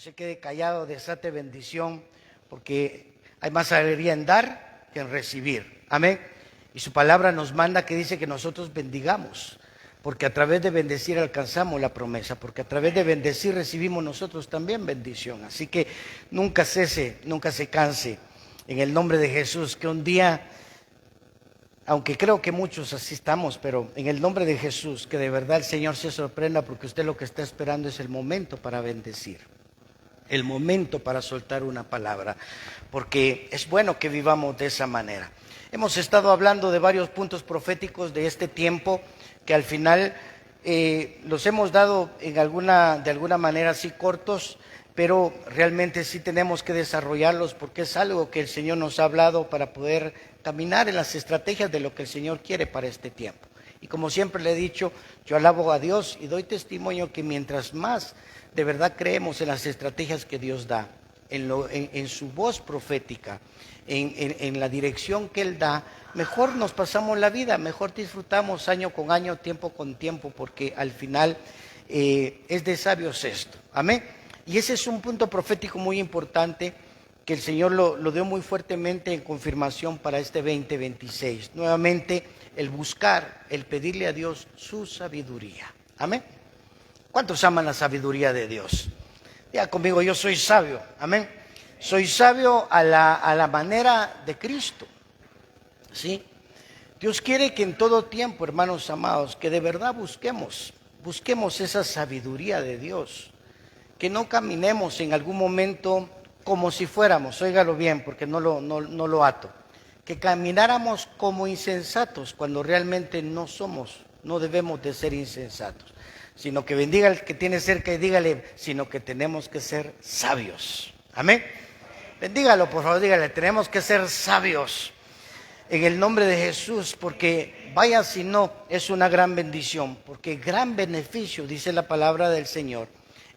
se quede callado, desate bendición, porque hay más alegría en dar que en recibir. Amén. Y su palabra nos manda que dice que nosotros bendigamos, porque a través de bendecir alcanzamos la promesa, porque a través de bendecir recibimos nosotros también bendición. Así que nunca cese, nunca se canse, en el nombre de Jesús, que un día, aunque creo que muchos así estamos, pero en el nombre de Jesús, que de verdad el Señor se sorprenda, porque usted lo que está esperando es el momento para bendecir, el momento para soltar una palabra, porque es bueno que vivamos de esa manera. Hemos estado hablando de varios puntos proféticos de este tiempo, que al final los hemos dado de alguna manera así cortos, pero realmente sí tenemos que desarrollarlos, porque es algo que el Señor nos ha hablado para poder caminar en las estrategias de lo que el Señor quiere para este tiempo. Y como siempre le he dicho, yo alabo a Dios y doy testimonio que mientras más de verdad creemos en las estrategias que Dios da, en su voz profética, en la dirección que Él da, mejor nos pasamos la vida, mejor disfrutamos año con año, tiempo con tiempo, porque al final es de sabios esto. Amén. Y ese es un punto profético muy importante que el Señor lo dio muy fuertemente en confirmación para este 2026. Nuevamente, el buscar, el pedirle a Dios su sabiduría. Amén. ¿Cuántos aman la sabiduría de Dios? Ya conmigo, yo soy sabio. Amén. Soy sabio a la manera de Cristo. ¿Sí? Dios quiere que en todo tiempo, hermanos amados, que de verdad busquemos esa sabiduría de Dios. Que no caminemos en algún momento como si fuéramos, óigalo bien, porque no lo ato, que camináramos como insensatos cuando realmente no somos, no debemos de ser insensatos, sino que bendiga al que tiene cerca y dígale, sino que tenemos que ser sabios. Amén. Bendígalo, por favor, dígale, tenemos que ser sabios en el nombre de Jesús, porque vaya si no, es una gran bendición, porque gran beneficio, dice la palabra del Señor,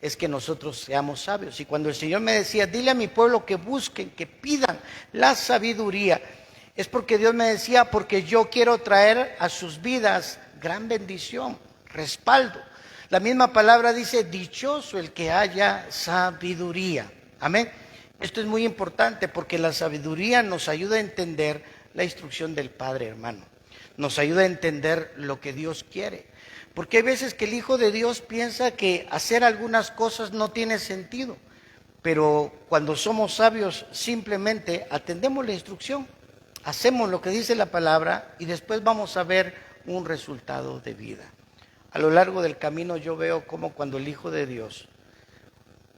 es que nosotros seamos sabios. Y cuando el Señor me decía, dile a mi pueblo que busquen, que pidan la sabiduría, es porque Dios me decía, porque yo quiero traer a sus vidas gran bendición, respaldo. La misma palabra dice, dichoso el que haya sabiduría. Amén. Esto es muy importante porque la sabiduría nos ayuda a entender la instrucción del Padre, hermano. Nos ayuda a entender lo que Dios quiere. Porque hay veces que el Hijo de Dios piensa que hacer algunas cosas no tiene sentido, pero cuando somos sabios simplemente atendemos la instrucción, hacemos lo que dice la palabra y después vamos a ver un resultado de vida. A lo largo del camino yo veo como cuando el Hijo de Dios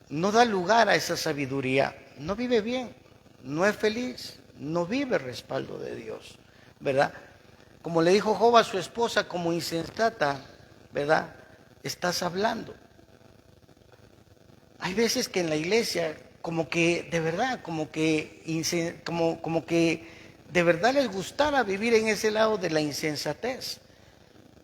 no da lugar a esa sabiduría, no vive bien, no es feliz, no vive respaldo de Dios, ¿verdad? Como le dijo Job a su esposa, como insensata, ¿verdad? Estás hablando. Hay veces que en la iglesia, como que de verdad, como que de verdad les gustara vivir en ese lado de la insensatez.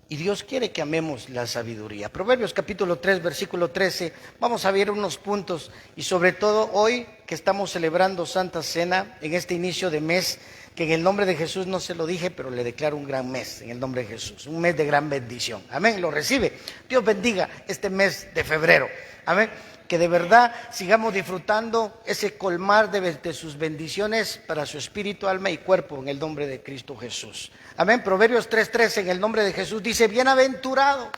Y Dios quiere que amemos la sabiduría. Proverbios capítulo 3, versículo 13. Vamos a ver unos puntos. Y sobre todo hoy que estamos celebrando Santa Cena, en este inicio de mes, que en el nombre de Jesús no se lo dije, pero le declaro un gran mes, en el nombre de Jesús. Un mes de gran bendición. Amén, lo recibe. Dios bendiga este mes de febrero. Amén. Que de verdad sigamos disfrutando ese colmar de sus bendiciones para su espíritu, alma y cuerpo en el nombre de Cristo Jesús. Amén. Proverbios 3:13 en el nombre de Jesús dice, bienaventurado,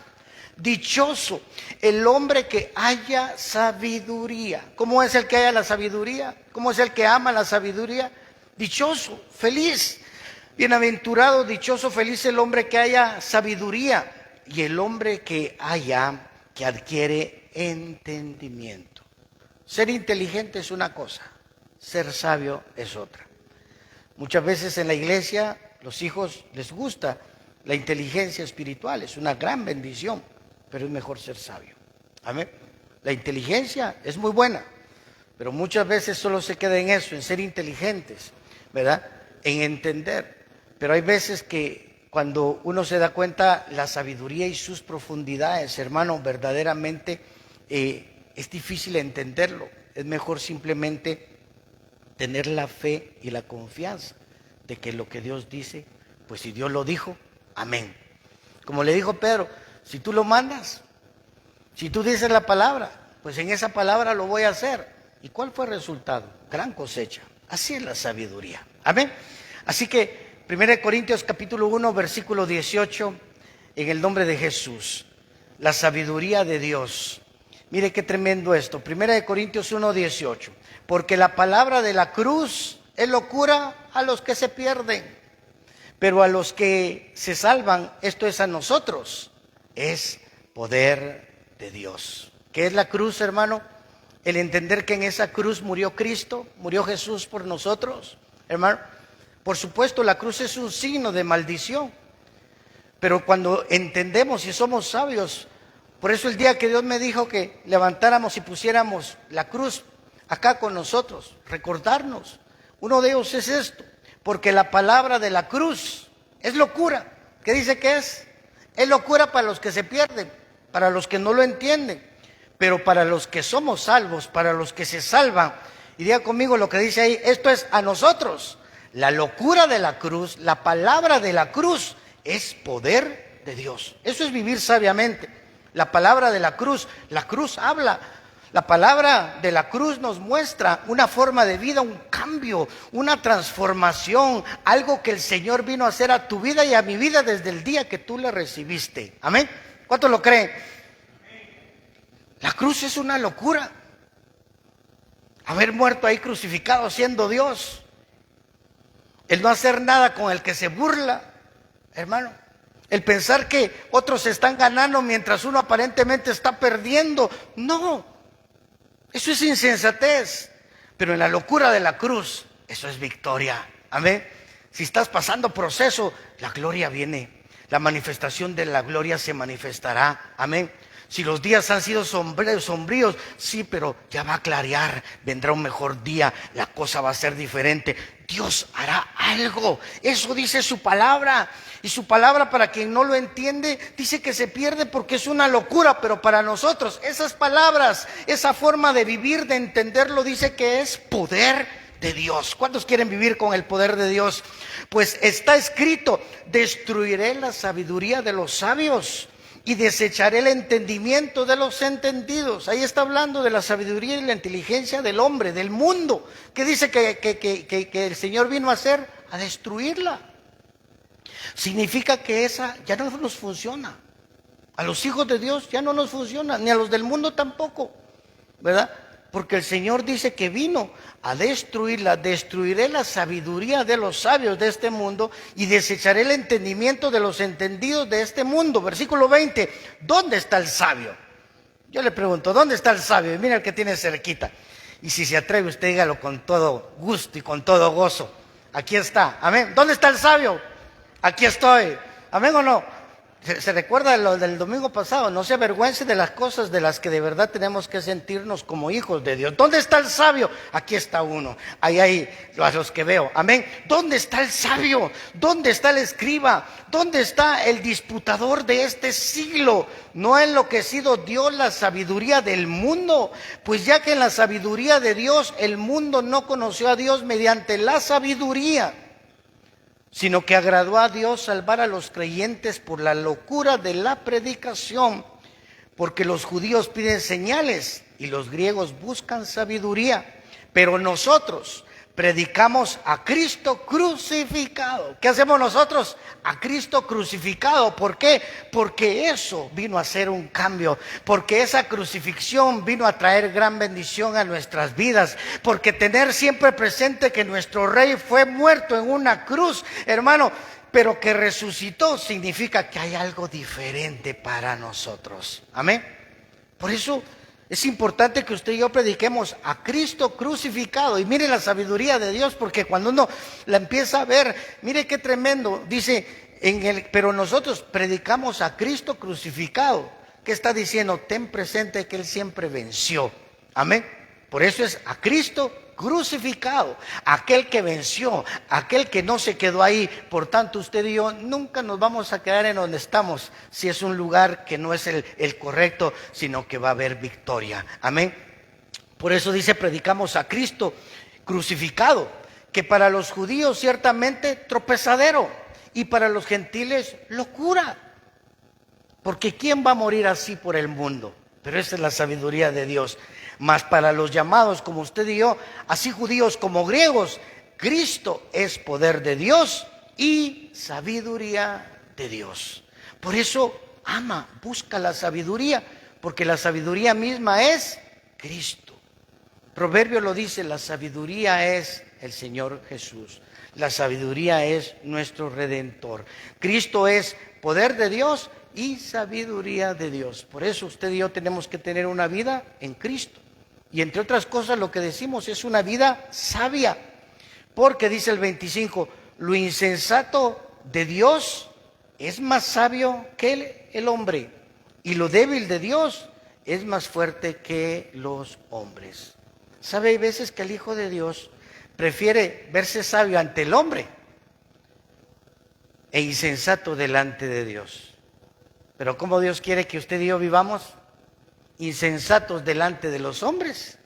dichoso el hombre que haya sabiduría. ¿Cómo es el que haya la sabiduría? ¿Cómo es el que ama la sabiduría? Dichoso, feliz, bienaventurado, dichoso, feliz el hombre que haya sabiduría y el hombre que adquiere entendimiento. Ser inteligente es una cosa, ser sabio es otra. Muchas veces en la iglesia los hijos les gusta la inteligencia espiritual, es una gran bendición, pero es mejor ser sabio. Amén. La inteligencia es muy buena, pero muchas veces solo se queda en eso, en ser inteligentes, ¿verdad? En entender. Pero hay veces que cuando uno se da cuenta la sabiduría y sus profundidades, hermano, verdaderamente es difícil entenderlo. Es mejor simplemente tener la fe y la confianza de que lo que Dios dice, pues si Dios lo dijo, amén. Como le dijo Pedro, si tú lo mandas, si tú dices la palabra, pues en esa palabra lo voy a hacer. ¿Y cuál fue el resultado? Gran cosecha. Así es la sabiduría. Amén. Así que 1 Corintios capítulo 1, versículo 18, en el nombre de Jesús, la sabiduría de Dios. Mire qué tremendo esto. 1 Corintios 1, 18. Porque la palabra de la cruz es locura a los que se pierden, pero a los que se salvan, esto es a nosotros, es poder de Dios. ¿Qué es la cruz, hermano? El entender que en esa cruz murió Cristo, murió Jesús por nosotros, hermano. Por supuesto, la cruz es un signo de maldición, pero cuando entendemos y somos sabios, por eso el día que Dios me dijo que levantáramos y pusiéramos la cruz acá con nosotros, recordarnos, uno de ellos es esto, porque la palabra de la cruz es locura. ¿Qué dice que es? Es locura para los que se pierden, para los que no lo entienden, pero para los que somos salvos, para los que se salvan, y diga conmigo lo que dice ahí, esto es a nosotros. La locura de la cruz, la palabra de la cruz es poder de Dios. Eso es vivir sabiamente. La palabra de la cruz habla. La palabra de la cruz nos muestra una forma de vida, un cambio, una transformación, algo que el Señor vino a hacer a tu vida y a mi vida desde el día que tú le recibiste. Amén. ¿Cuántos lo creen? La cruz es una locura. Haber muerto ahí crucificado siendo Dios. El no hacer nada con el que se burla, hermano. El pensar que otros están ganando mientras uno aparentemente está perdiendo. No, eso es insensatez. Pero en la locura de la cruz, eso es victoria. Amén. Si estás pasando proceso, la gloria viene. La manifestación de la gloria se manifestará. Amén. Si los días han sido sombríos, sí, pero ya va a clarear, vendrá un mejor día, la cosa va a ser diferente. Dios hará algo, eso dice su palabra. Y su palabra, para quien no lo entiende, dice que se pierde porque es una locura, pero para nosotros esas palabras, esa forma de vivir, de entenderlo, dice que es poder de Dios. ¿Cuántos quieren vivir con el poder de Dios? Pues está escrito, destruiré la sabiduría de los sabios y desecharé el entendimiento de los entendidos. Ahí está hablando de la sabiduría y la inteligencia del hombre, del mundo. ¿Qué dice que el Señor vino a hacer? A destruirla. Significa que esa ya no nos funciona. A los hijos de Dios ya no nos funciona, ni a los del mundo tampoco, ¿verdad? Porque el Señor dice que vino a destruirla. Destruiré la sabiduría de los sabios de este mundo y desecharé el entendimiento de los entendidos de este mundo. Versículo 20, ¿dónde está el sabio? Yo le pregunto, ¿dónde está el sabio? Y mira el que tiene cerquita. Y si se atreve, usted dígalo con todo gusto y con todo gozo. Aquí está, amén. ¿Dónde está el sabio? Aquí estoy, amén o no. ¿Se recuerda lo del domingo pasado? No se avergüence de las cosas de las que de verdad tenemos que sentirnos como hijos de Dios. ¿Dónde está el sabio? Aquí está uno. Ahí, a los que veo. Amén. ¿Dónde está el sabio? ¿Dónde está el escriba? ¿Dónde está el disputador de este siglo? ¿No ha enloquecido Dios la sabiduría del mundo? Pues ya que en la sabiduría de Dios el mundo no conoció a Dios mediante la sabiduría, sino que agradó a Dios salvar a los creyentes por la locura de la predicación, porque los judíos piden señales y los griegos buscan sabiduría, pero nosotros predicamos a Cristo crucificado. ¿Qué hacemos nosotros? A Cristo crucificado. ¿Por qué? Porque eso vino a hacer un cambio, porque esa crucifixión vino a traer gran bendición a nuestras vidas, porque tener siempre presente que nuestro Rey fue muerto en una cruz, hermano, pero que resucitó, significa que hay algo diferente para nosotros. Amén. Por eso es importante que usted y yo prediquemos a Cristo crucificado. Y mire la sabiduría de Dios, porque cuando uno la empieza a ver, mire qué tremendo. Dice, pero nosotros predicamos a Cristo crucificado. ¿Qué está diciendo? Ten presente que Él siempre venció. Amén. Por eso es a Cristo crucificado, aquel que venció, aquel que no se quedó ahí. Por tanto, usted y yo nunca nos vamos a quedar en donde estamos, si es un lugar que no es el correcto, sino que va a haber victoria. Amén. Por eso dice, predicamos a Cristo crucificado, que para los judíos ciertamente tropezadero y para los gentiles locura. Porque ¿quién va a morir así por el mundo? pero esa es la sabiduría de Dios. Mas para los llamados como usted y yo, así judíos como griegos, Cristo es poder de Dios y sabiduría de Dios. Por eso busca la sabiduría, porque la sabiduría misma es Cristo. Proverbio lo dice, la sabiduría es el Señor Jesús. La sabiduría es nuestro Redentor. Cristo es poder de Dios y sabiduría de Dios. Por eso usted y yo tenemos que tener una vida en Cristo. Y entre otras cosas lo que decimos es una vida sabia. Porque dice el 25, lo insensato de Dios es más sabio que el hombre. Y lo débil de Dios es más fuerte que los hombres. ¿Sabe? Hay veces que el Hijo de Dios prefiere verse sabio ante el hombre e insensato delante de Dios. Pero ¿cómo Dios quiere que usted y yo vivamos? Insensatos delante de los hombres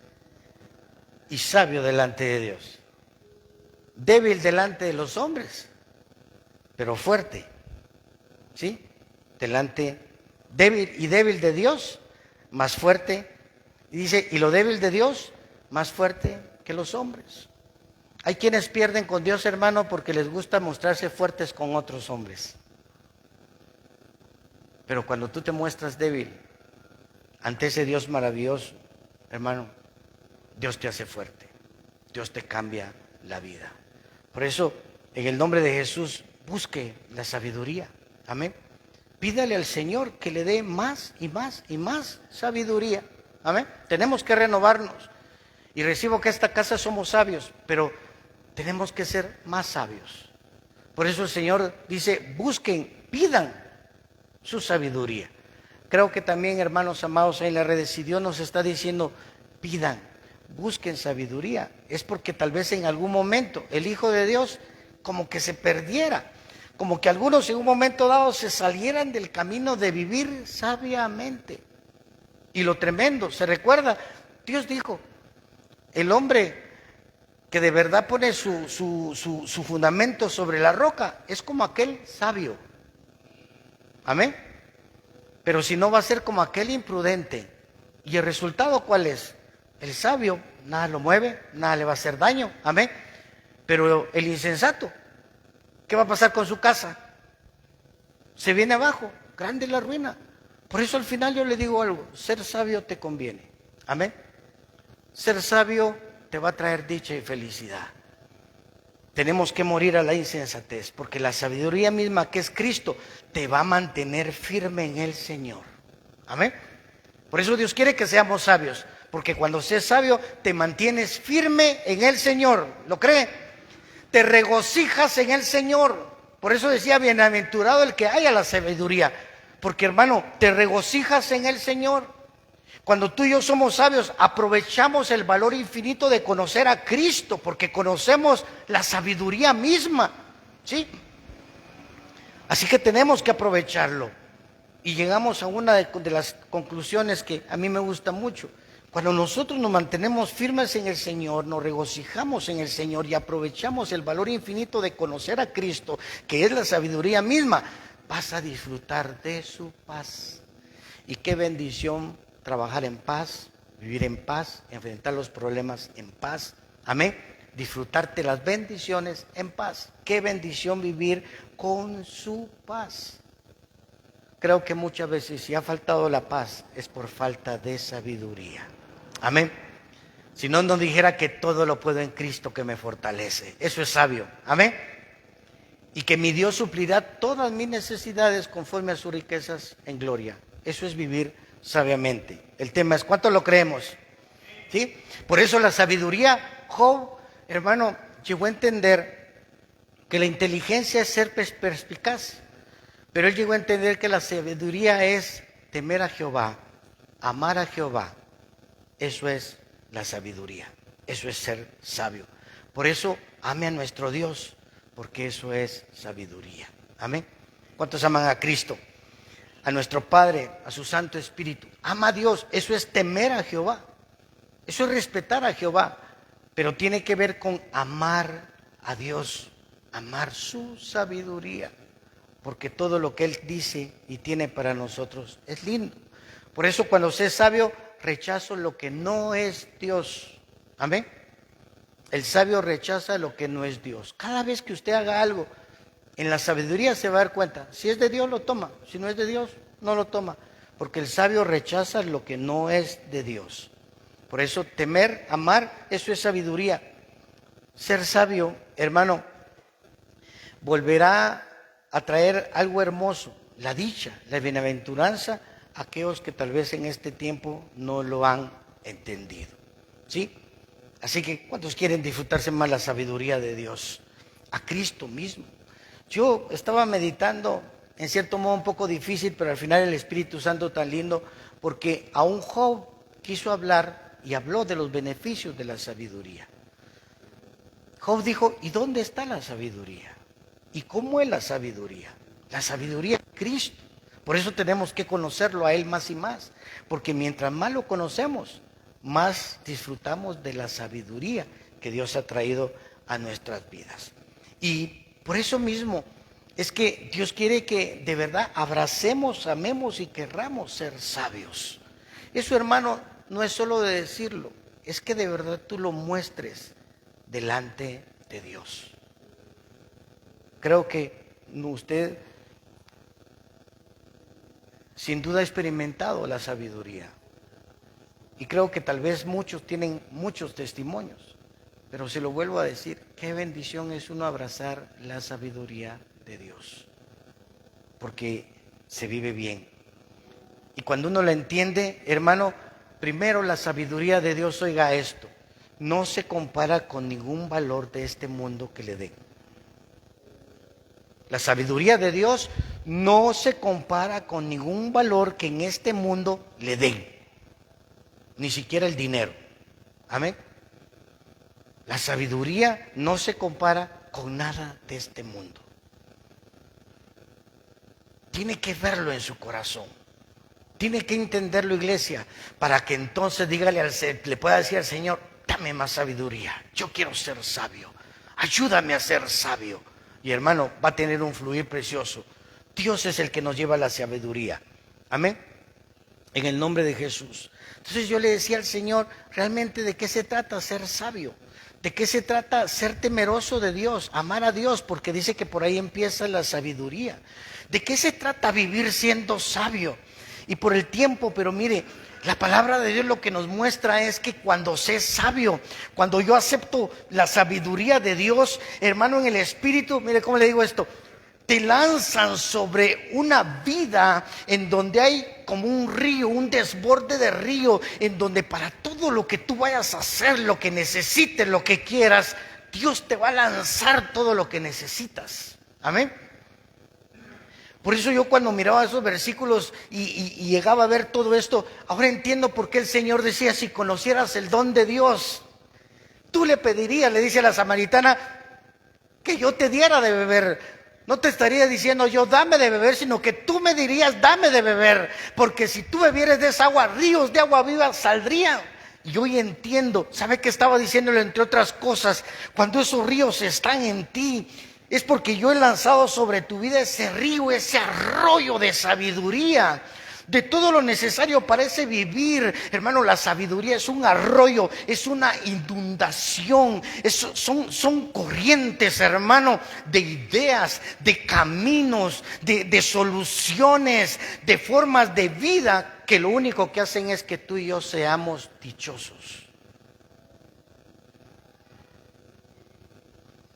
y sabio delante de Dios. Débil delante de los hombres, pero fuerte. ¿Sí? Débil de Dios, más fuerte. Y dice, y lo débil de Dios, más fuerte que los hombres. Hay quienes pierden con Dios, hermano, porque les gusta mostrarse fuertes con otros hombres. Pero cuando tú te muestras débil ante ese Dios maravilloso, hermano, Dios te hace fuerte. Dios te cambia la vida. Por eso, en el nombre de Jesús, busque la sabiduría. Amén. Pídale al Señor que le dé más y más y más sabiduría. Amén. Tenemos que renovarnos. Y recibo que esta casa somos sabios, pero tenemos que ser más sabios. Por eso el Señor dice, busquen, pidan su sabiduría. Creo que también, hermanos amados, en la red, si Dios nos está diciendo, pidan, busquen sabiduría, es porque tal vez en algún momento el Hijo de Dios como que se perdiera, como que algunos en un momento dado se salieran del camino de vivir sabiamente. Y lo tremendo, se recuerda, Dios dijo, el hombre que de verdad pone su fundamento sobre la roca es como aquel sabio. Amén. Pero si no, va a ser como aquel imprudente. ¿Y el resultado cuál es? El sabio, nada lo mueve, nada le va a hacer daño. Amén. Pero el insensato, ¿qué va a pasar con su casa? Se viene abajo, grande la ruina. Por eso al final yo le digo algo, ser sabio te conviene. Amén. Ser sabio te va a traer dicha y felicidad. Tenemos que morir a la insensatez, porque la sabiduría misma que es Cristo te va a mantener firme en el Señor. Amén. Por eso Dios quiere que seamos sabios, porque cuando seas sabio te mantienes firme en el Señor. ¿Lo cree? Te regocijas en el Señor. Por eso decía, bienaventurado el que haya la sabiduría, porque hermano, te regocijas en el Señor. Cuando tú y yo somos sabios, aprovechamos el valor infinito de conocer a Cristo, porque conocemos la sabiduría misma, ¿sí? Así que tenemos que aprovecharlo. Y llegamos a una de las conclusiones que a mí me gusta mucho. Cuando nosotros nos mantenemos firmes en el Señor, nos regocijamos en el Señor y aprovechamos el valor infinito de conocer a Cristo, que es la sabiduría misma, vas a disfrutar de su paz. Y qué bendición trabajar en paz, vivir en paz, enfrentar los problemas en paz. Amén. Disfrutarte las bendiciones en paz. Qué bendición vivir con su paz. Creo que muchas veces si ha faltado la paz es por falta de sabiduría. Amén. Si no nos dijera que todo lo puedo en Cristo que me fortalece. Eso es sabio. Amén. Y que mi Dios suplirá todas mis necesidades conforme a sus riquezas en gloria. Eso es vivir sabiamente. El tema es ¿cuánto lo creemos? ¿Sí? Por eso la sabiduría, Job, hermano, llegó a entender que la inteligencia es ser perspicaz, pero él llegó a entender que la sabiduría es temer a Jehová, amar a Jehová. Eso es la sabiduría, eso es ser sabio. Por eso ame a nuestro Dios, porque eso es sabiduría. Amén. ¿Cuántos aman a Cristo? A nuestro Padre, a su Santo Espíritu. Ama a Dios, eso es temer a Jehová, eso es respetar a Jehová, pero tiene que ver con amar a Dios, amar su sabiduría, porque todo lo que Él dice y tiene para nosotros es lindo. Por eso cuando sé sabio, rechazo lo que no es Dios. Amén. El sabio rechaza lo que no es Dios. Cada vez que usted haga algo, en la sabiduría se va a dar cuenta. Si es de Dios, lo toma. Si no es de Dios, no lo toma. Porque el sabio rechaza lo que no es de Dios. Por eso temer, amar, eso es sabiduría. Ser sabio, hermano, volverá a traer algo hermoso, la dicha, la bienaventuranza, a aquellos que tal vez en este tiempo no lo han entendido. ¿Sí? Así que, ¿cuántos quieren disfrutarse más la sabiduría de Dios? A Cristo mismo. Yo estaba meditando, en cierto modo un poco difícil, pero al final el Espíritu Santo tan lindo, porque aún Job quiso hablar y habló de los beneficios de la sabiduría. Job dijo, ¿y dónde está la sabiduría? ¿Y cómo es la sabiduría? La sabiduría es Cristo. Por eso tenemos que conocerlo a Él más y más, porque mientras más lo conocemos, más disfrutamos de la sabiduría que Dios ha traído a nuestras vidas. Y por eso mismo es que Dios quiere que de verdad abracemos, amemos y querramos ser sabios. Eso, hermano, no es solo de decirlo, es que de verdad tú lo muestres delante de Dios. Creo que usted sin duda ha experimentado la sabiduría. Y creo que tal vez muchos tienen muchos testimonios. Pero se lo vuelvo a decir, qué bendición es uno abrazar la sabiduría de Dios. Porque se vive bien. Y cuando uno la entiende, hermano, primero la sabiduría de Dios, oiga esto, no se compara con ningún valor de este mundo que le den. La sabiduría de Dios no se compara con ningún valor que en este mundo le den. Ni siquiera el dinero. Amén. La sabiduría no se compara con nada de este mundo. Tiene que verlo en su corazón. Tiene que entenderlo, iglesia, para que entonces le pueda decir al Señor, dame más sabiduría. Yo quiero ser sabio. Ayúdame a ser sabio. Y hermano, va a tener un fluir precioso. Dios es el que nos lleva a la sabiduría. Amén. En el nombre de Jesús. Entonces yo le decía al Señor, realmente ¿de qué se trata ser sabio? ¿De qué se trata ser temeroso de Dios? Amar a Dios, porque dice que por ahí empieza la sabiduría. ¿De qué se trata vivir siendo sabio? Y por el tiempo, pero mire, la palabra de Dios lo que nos muestra es que cuando sé sabio, cuando yo acepto la sabiduría de Dios, hermano, en el Espíritu, mire cómo le digo esto, te lanzan sobre una vida en donde hay como un río, un desborde de río, en donde para todo lo que tú vayas a hacer, lo que necesites, lo que quieras, Dios te va a lanzar todo lo que necesitas. Amén. Por eso yo cuando miraba esos versículos y llegaba a ver todo esto, ahora entiendo por qué el Señor decía, si conocieras el don de Dios, tú le pedirías, le dice a la samaritana, que yo te diera de beber. No te estaría diciendo yo, dame de beber, sino que tú me dirías, dame de beber. Porque si tú bebieras de esa agua, ríos de agua viva saldrían. Y hoy entiendo, ¿sabe qué estaba diciéndole entre otras cosas? Cuando esos ríos están en ti, es porque yo he lanzado sobre tu vida ese río, ese arroyo de sabiduría, de todo lo necesario para ese vivir. Hermano, la sabiduría es un arroyo, es una inundación, son corrientes, hermano, de ideas, de caminos, de soluciones, de formas de vida que lo único que hacen es que tú y yo seamos dichosos.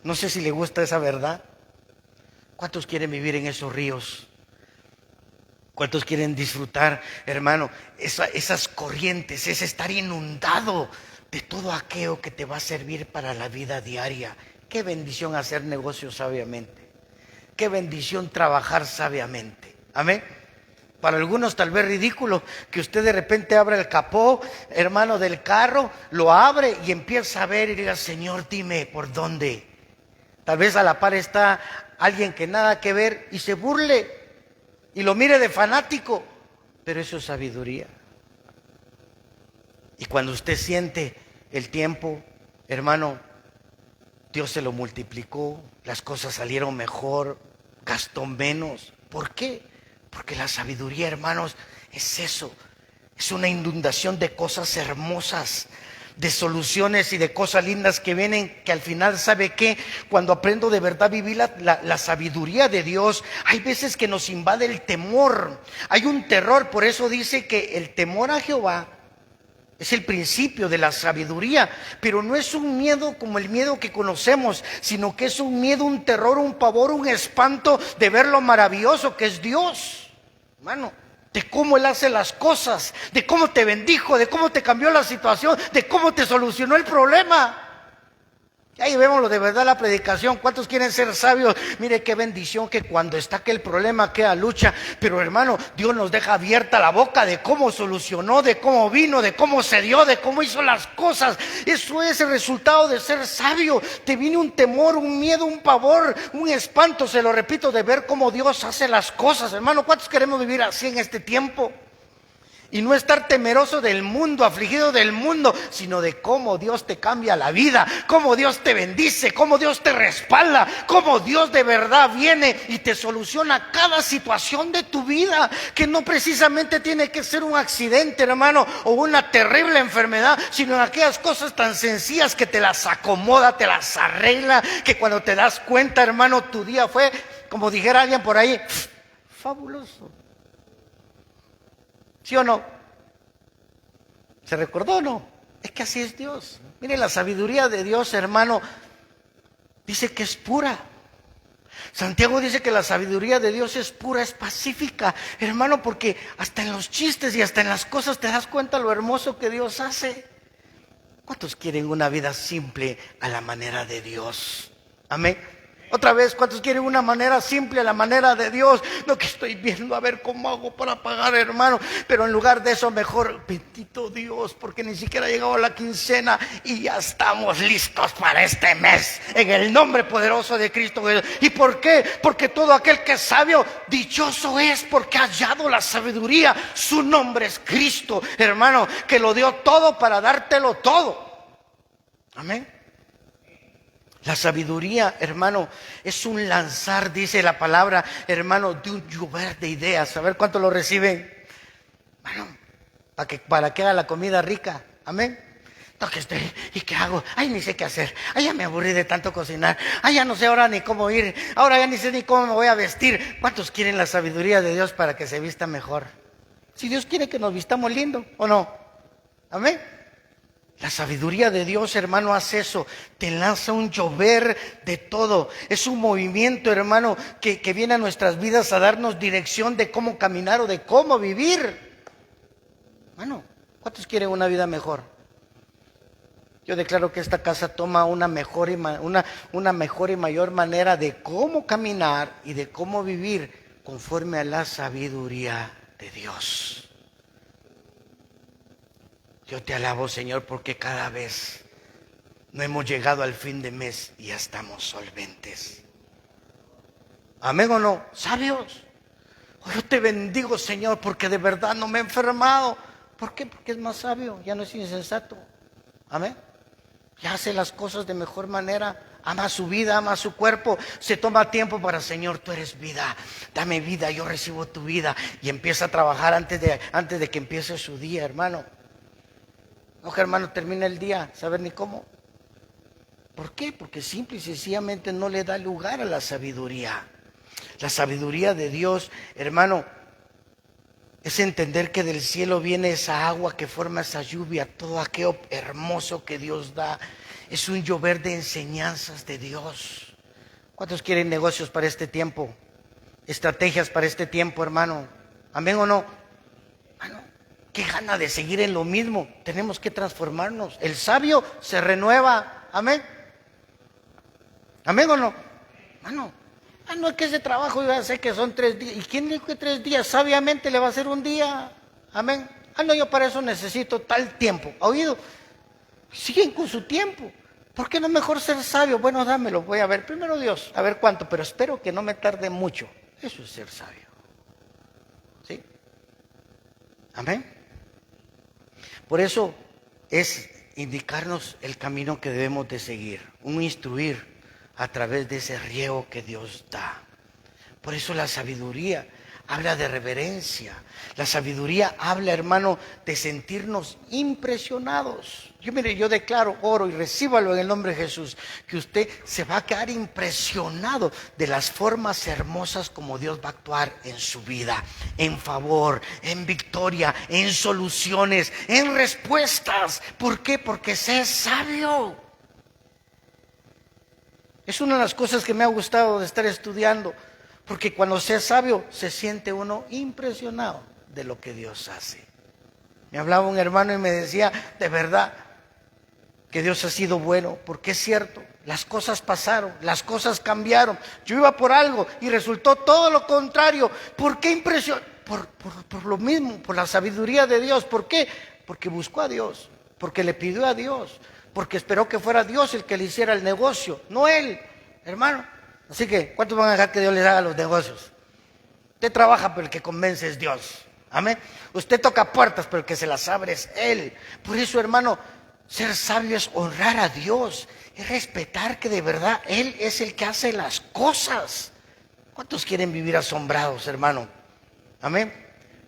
No sé si le gusta esa verdad. ¿Cuántos quieren vivir en esos ríos? ¿Cuántos quieren disfrutar, hermano, esas corrientes, ese estar inundado de todo aquello que te va a servir para la vida diaria? Qué bendición hacer negocios sabiamente. Qué bendición trabajar sabiamente. Amén. Para algunos tal vez ridículo que usted de repente abra el capó, hermano, del carro, lo abre y empieza a ver y diga, Señor, dime por dónde. Tal vez a la par está alguien que nada que ver y se burle y lo mire de fanático, pero eso es sabiduría. Y cuando usted siente el tiempo, hermano, Dios se lo multiplicó, las cosas salieron mejor, gastó menos. ¿Por qué? Porque la sabiduría, hermanos, es eso. Es una inundación de cosas hermosas, de soluciones y de cosas lindas que vienen, que al final, ¿sabe qué? Cuando aprendo de verdad a vivir la sabiduría de Dios, hay veces que nos invade el temor, hay un terror. Por eso dice que el temor a Jehová es el principio de la sabiduría, pero no es un miedo como el miedo que conocemos, sino que es un miedo, un terror, un pavor, un espanto de ver lo maravilloso que es Dios, hermano, de cómo Él hace las cosas, de cómo te bendijo, de cómo te cambió la situación, de cómo te solucionó el problema. Y ahí vemos lo de verdad la predicación. ¿Cuántos quieren ser sabios? Mire qué bendición que cuando está aquel problema queda lucha, pero hermano, Dios nos deja abierta la boca de cómo solucionó, de cómo vino, de cómo se dio, de cómo hizo las cosas. Eso es el resultado de ser sabio. Te viene un temor, un miedo, un pavor, un espanto, se lo repito, de ver cómo Dios hace las cosas. Hermano, ¿cuántos queremos vivir así en este tiempo? Y no estar temeroso del mundo, afligido del mundo, sino de cómo Dios te cambia la vida, cómo Dios te bendice, cómo Dios te respalda, cómo Dios de verdad viene y te soluciona cada situación de tu vida, que no precisamente tiene que ser un accidente, hermano, o una terrible enfermedad, sino en aquellas cosas tan sencillas que te las acomoda, te las arregla, que cuando te das cuenta, hermano, tu día fue, como dijera alguien por ahí, fabuloso. ¿Sí o no? ¿Se recordó o no? Es que así es Dios. Mire, la sabiduría de Dios, hermano, dice que es pura. Santiago dice que la sabiduría de Dios es pura, es pacífica, hermano, porque hasta en los chistes y hasta en las cosas te das cuenta lo hermoso que Dios hace. ¿Cuántos quieren una vida simple a la manera de Dios? Amén. Otra vez, ¿cuántos quieren una manera simple a la manera de Dios? No que estoy viendo a ver cómo hago para pagar, hermano. Pero en lugar de eso, mejor, bendito Dios, porque ni siquiera ha llegado la quincena y ya estamos listos para este mes. En el nombre poderoso de Cristo. ¿Y por qué? Porque todo aquel que es sabio, dichoso es porque ha hallado la sabiduría. Su nombre es Cristo, hermano, que lo dio todo para dártelo todo. Amén. La sabiduría, hermano, es un lanzar, dice la palabra, hermano, de un llover de ideas. A ver cuánto lo reciben. Bueno, para que haga la comida rica. Amén. No, que estoy, ¿y qué hago? Ay, ni sé qué hacer. Ay, ya me aburrí de tanto cocinar. Ay, ya no sé ahora ni cómo ir. Ahora ya ni sé ni cómo me voy a vestir. ¿Cuántos quieren la sabiduría de Dios para que se vista mejor? Si Dios quiere que nos vistamos lindo, ¿o no? Amén. La sabiduría de Dios, hermano, hace eso. Te lanza un llover de todo. Es un movimiento, hermano, que viene a nuestras vidas a darnos dirección de cómo caminar o de cómo vivir. Hermano, ¿cuántos quieren una vida mejor? Yo declaro que esta casa toma una mejor y mayor manera de cómo caminar y de cómo vivir conforme a la sabiduría de Dios. Yo te alabo, Señor, porque cada vez no hemos llegado al fin de mes y ya estamos solventes. Amén o no, sabios. Yo te bendigo, Señor, porque de verdad no me he enfermado. ¿Por qué? Porque es más sabio, ya no es insensato. Amén. Ya hace las cosas de mejor manera. Ama su vida, ama su cuerpo. Se toma tiempo para, Señor, tú eres vida. Dame vida, yo recibo tu vida. Y empieza a trabajar antes de que empiece su día, hermano. No, que hermano, termina el día, saber ni cómo. ¿Por qué? Porque simple y sencillamente no le da lugar a la sabiduría. La sabiduría de Dios, hermano, es entender que del cielo viene esa agua que forma esa lluvia, todo aquello hermoso que Dios da. Es un llover de enseñanzas de Dios. ¿Cuántos quieren negocios para este tiempo? Estrategias para este tiempo, hermano. ¿Amén o no? Hermano, qué gana de seguir en lo mismo. Tenemos que transformarnos. El sabio se renueva. Amén. ¿Amén o no? Hermano, no es que ese trabajo yo ya sé que son 3 días. ¿Y quién dijo que 3 días? Sabiamente le va a hacer un día. Amén. No, yo para eso necesito tal tiempo. ¿Ha oído? Siguen con su tiempo. ¿Por qué no mejor ser sabio? Bueno, dámelo, voy a ver. Primero Dios, a ver cuánto, pero espero que no me tarde mucho. Eso es ser sabio. ¿Sí? Amén. Por eso es indicarnos el camino que debemos de seguir, un instruir a través de ese riego que Dios da. Por eso la sabiduría, habla de reverencia. La sabiduría habla, hermano, de sentirnos impresionados. Yo declaro, oro y recíbalo en el nombre de Jesús, que usted se va a quedar impresionado de las formas hermosas como Dios va a actuar en su vida, en favor, en victoria, en soluciones, en respuestas. ¿Por qué? Porque se es sabio. Es una de las cosas que me ha gustado de estar estudiando, porque cuando se es sabio se siente uno impresionado de lo que Dios hace. Me hablaba un hermano y me decía, de verdad, que Dios ha sido bueno, porque es cierto, las cosas pasaron, las cosas cambiaron. Yo iba por algo y resultó todo lo contrario. ¿Por qué impresión? Por lo mismo, por la sabiduría de Dios. ¿Por qué? Porque buscó a Dios, porque le pidió a Dios, porque esperó que fuera Dios el que le hiciera el negocio, no él, hermano. Así que, ¿cuántos van a dejar que Dios les haga los negocios? Usted trabaja, pero el que convence es Dios. Amén. Usted toca puertas, pero el que se las abre es Él. Por eso, hermano, ser sabio es honrar a Dios, es respetar que de verdad Él es el que hace las cosas. ¿Cuántos quieren vivir asombrados, hermano? Amén.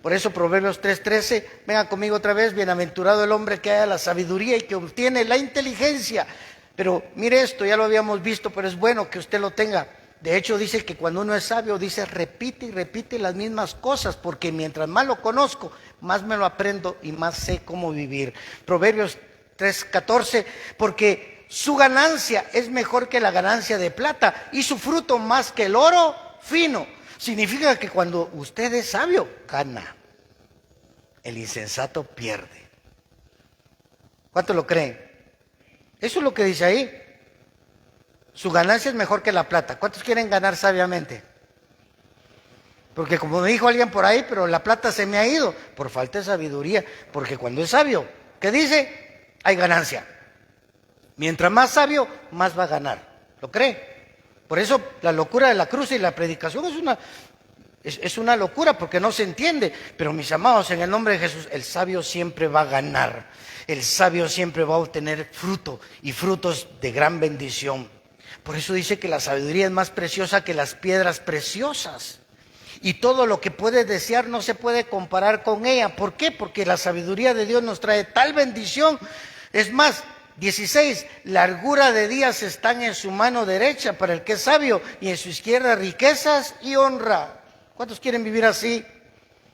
Por eso Proverbios 3:13, vengan conmigo otra vez, bienaventurado el hombre que haya la sabiduría y que obtiene la inteligencia. Pero mire esto, ya lo habíamos visto, pero es bueno que usted lo tenga. De hecho dice que cuando uno es sabio, dice repite y repite las mismas cosas, porque mientras más lo conozco, más me lo aprendo y más sé cómo vivir. Proverbios 3:14, porque su ganancia es mejor que la ganancia de plata y su fruto más que el oro fino. Significa que cuando usted es sabio, gana. El insensato pierde. ¿Cuánto lo creen? Eso es lo que dice ahí. Su ganancia es mejor que la plata. ¿Cuántos quieren ganar sabiamente? Porque como me dijo alguien por ahí, pero la plata se me ha ido por falta de sabiduría. Porque cuando es sabio, ¿qué dice? Hay ganancia. Mientras más sabio, más va a ganar. ¿Lo cree? Por eso la locura de la cruz y la predicación es una locura porque no se entiende. Pero mis amados, en el nombre de Jesús, el sabio siempre va a ganar. El sabio siempre va a obtener fruto y frutos de gran bendición. Por eso dice que la sabiduría es más preciosa que las piedras preciosas. Y todo lo que puede desear no se puede comparar con ella. ¿Por qué? Porque la sabiduría de Dios nos trae tal bendición. Es más, 16, largura de días están en su mano derecha para el que es sabio y en su izquierda riquezas y honra. ¿Cuántos quieren vivir así?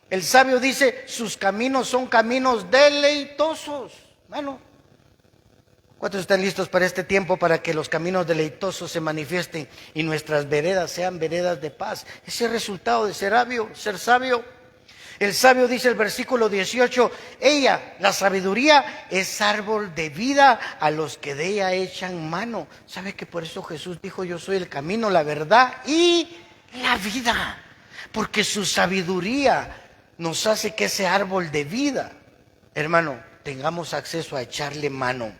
El sabio dice, sus caminos son caminos deleitosos. Bueno, ¿cuántos están listos para este tiempo para que los caminos deleitosos se manifiesten y nuestras veredas sean veredas de paz? Ese es el resultado de ser sabio, ser sabio. El sabio dice el versículo 18, ella, la sabiduría, es árbol de vida a los que de ella echan mano. ¿Sabe que por eso Jesús dijo, yo soy el camino, la verdad y la vida? Porque su sabiduría nos hace que ese árbol de vida, hermano, tengamos acceso a echarle mano.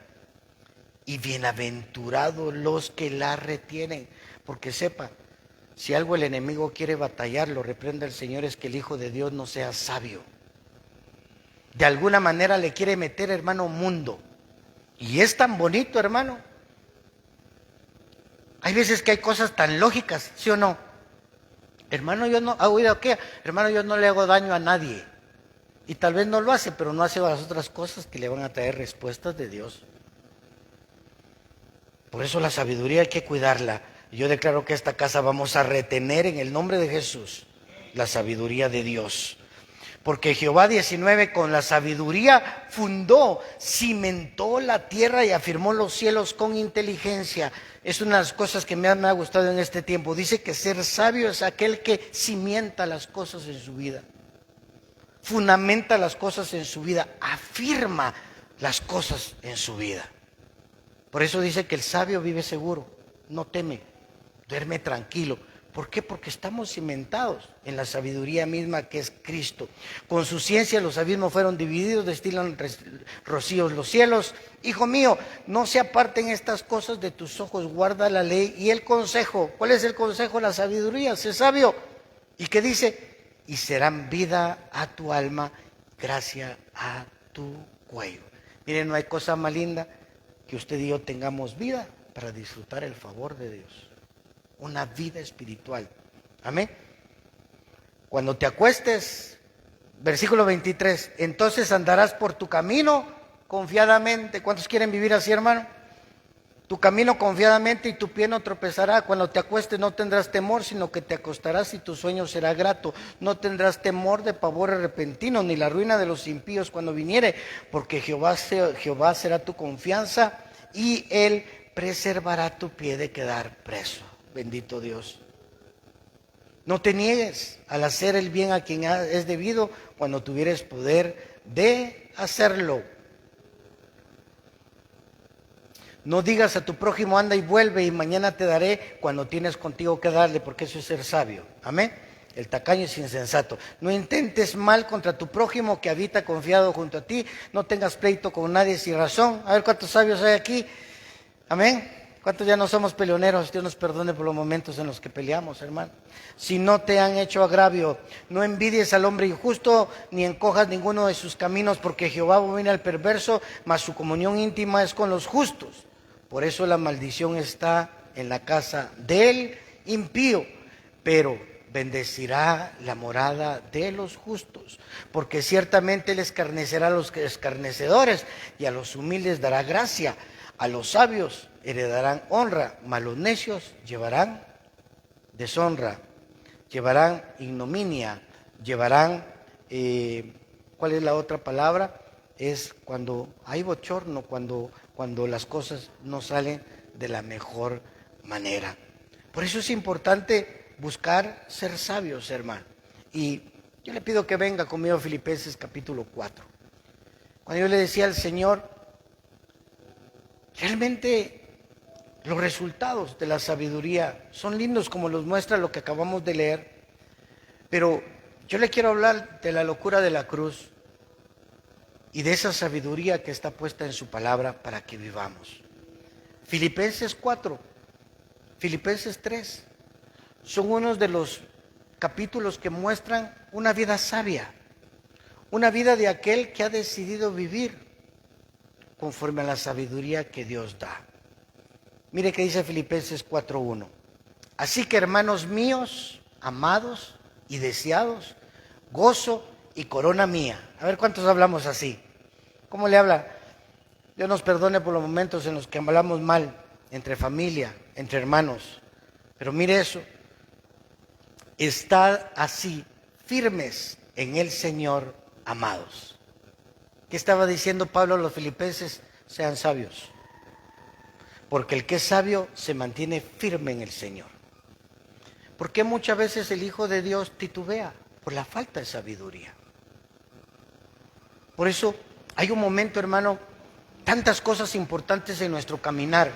Y bienaventurados los que la retienen, porque sepa, si algo el enemigo quiere batallar, lo reprenda el Señor, es que el Hijo de Dios no sea sabio. De alguna manera le quiere meter, hermano, mundo. Y es tan bonito, hermano. Hay veces que hay cosas tan lógicas, ¿sí o no? Hermano, yo no, ¿ha oído qué? Hermano, yo no le hago daño a nadie. Y tal vez no lo hace, pero no hace las otras cosas que le van a traer respuestas de Dios. Por eso la sabiduría hay que cuidarla. Yo declaro que esta casa vamos a retener en el nombre de Jesús la sabiduría de Dios. Porque Jehová 19 con la sabiduría fundó, cimentó la tierra y afirmó los cielos con inteligencia. Es una de las cosas que me ha gustado en este tiempo. Dice que ser sabio es aquel que cimienta las cosas en su vida. Fundamenta las cosas en su vida. Afirma las cosas en su vida. Por eso dice que el sabio vive seguro, no teme, duerme tranquilo. ¿Por qué? Porque estamos cimentados en la sabiduría misma que es Cristo. Con su ciencia los abismos fueron divididos, destilan rocíos los cielos. Hijo mío, no se aparten estas cosas de tus ojos, guarda la ley y el consejo. ¿Cuál es el consejo? La sabiduría, sé sabio. ¿Y qué dice? Y serán vida a tu alma, gracia a tu cuello. Miren, no hay cosa más linda que usted y yo tengamos vida para disfrutar el favor de Dios. Una vida espiritual. Amén. Cuando te acuestes, versículo 23, entonces andarás por tu camino confiadamente. ¿Cuántos quieren vivir así, hermano? Tu camino confiadamente y tu pie no tropezará. Cuando te acuestes no tendrás temor, sino que te acostarás y tu sueño será grato. No tendrás temor de pavores repentinos, ni la ruina de los impíos cuando viniere, porque Jehová será tu confianza y Él preservará tu pie de quedar preso. Bendito Dios. No te niegues al hacer el bien a quien es debido cuando tuvieres poder de hacerlo. No digas a tu prójimo, anda y vuelve y mañana te daré, cuando tienes contigo que darle, porque eso es ser sabio. Amén. El tacaño es insensato. No intentes mal contra tu prójimo que habita confiado junto a ti. No tengas pleito con nadie sin razón. A ver cuántos sabios hay aquí. Amén. ¿Cuántos ya no somos peleoneros? Dios nos perdone por los momentos en los que peleamos, hermano. Si no te han hecho agravio, no envidies al hombre injusto, ni encojas ninguno de sus caminos, porque Jehová abomina al perverso, mas su comunión íntima es con los justos. Por eso la maldición está en la casa del impío, pero bendecirá la morada de los justos, porque ciertamente Él escarnecerá a los escarnecedores y a los humildes dará gracia. A los sabios heredarán honra, mas los necios llevarán deshonra, llevarán ignominia, llevarán, ¿cuál es la otra palabra? Es cuando hay bochorno, cuando las cosas no salen de la mejor manera. Por eso es importante buscar ser sabios, hermano. Y yo le pido que venga conmigo a Filipenses capítulo 4. Cuando yo le decía al Señor, realmente los resultados de la sabiduría son lindos como los muestra lo que acabamos de leer, pero yo le quiero hablar de la locura de la cruz y de esa sabiduría que está puesta en su palabra para que vivamos. Filipenses 4, Filipenses 3, son unos de los capítulos que muestran una vida sabia, una vida de aquel que ha decidido vivir conforme a la sabiduría que Dios da. Mire que dice Filipenses 4:1. Así que, hermanos míos, amados y deseados, gozo y corona mía. A ver cuántos hablamos así. ¿Cómo le habla? Dios nos perdone por los momentos en los que hablamos mal, entre familia, entre hermanos. Pero mire eso. Estad así, firmes en el Señor, amados. ¿Qué estaba diciendo Pablo a los filipenses? Sean sabios. Porque el que es sabio se mantiene firme en el Señor. ¿Por qué muchas veces el Hijo de Dios titubea? Por la falta de sabiduría. Por eso hay un momento, hermano, tantas cosas importantes en nuestro caminar,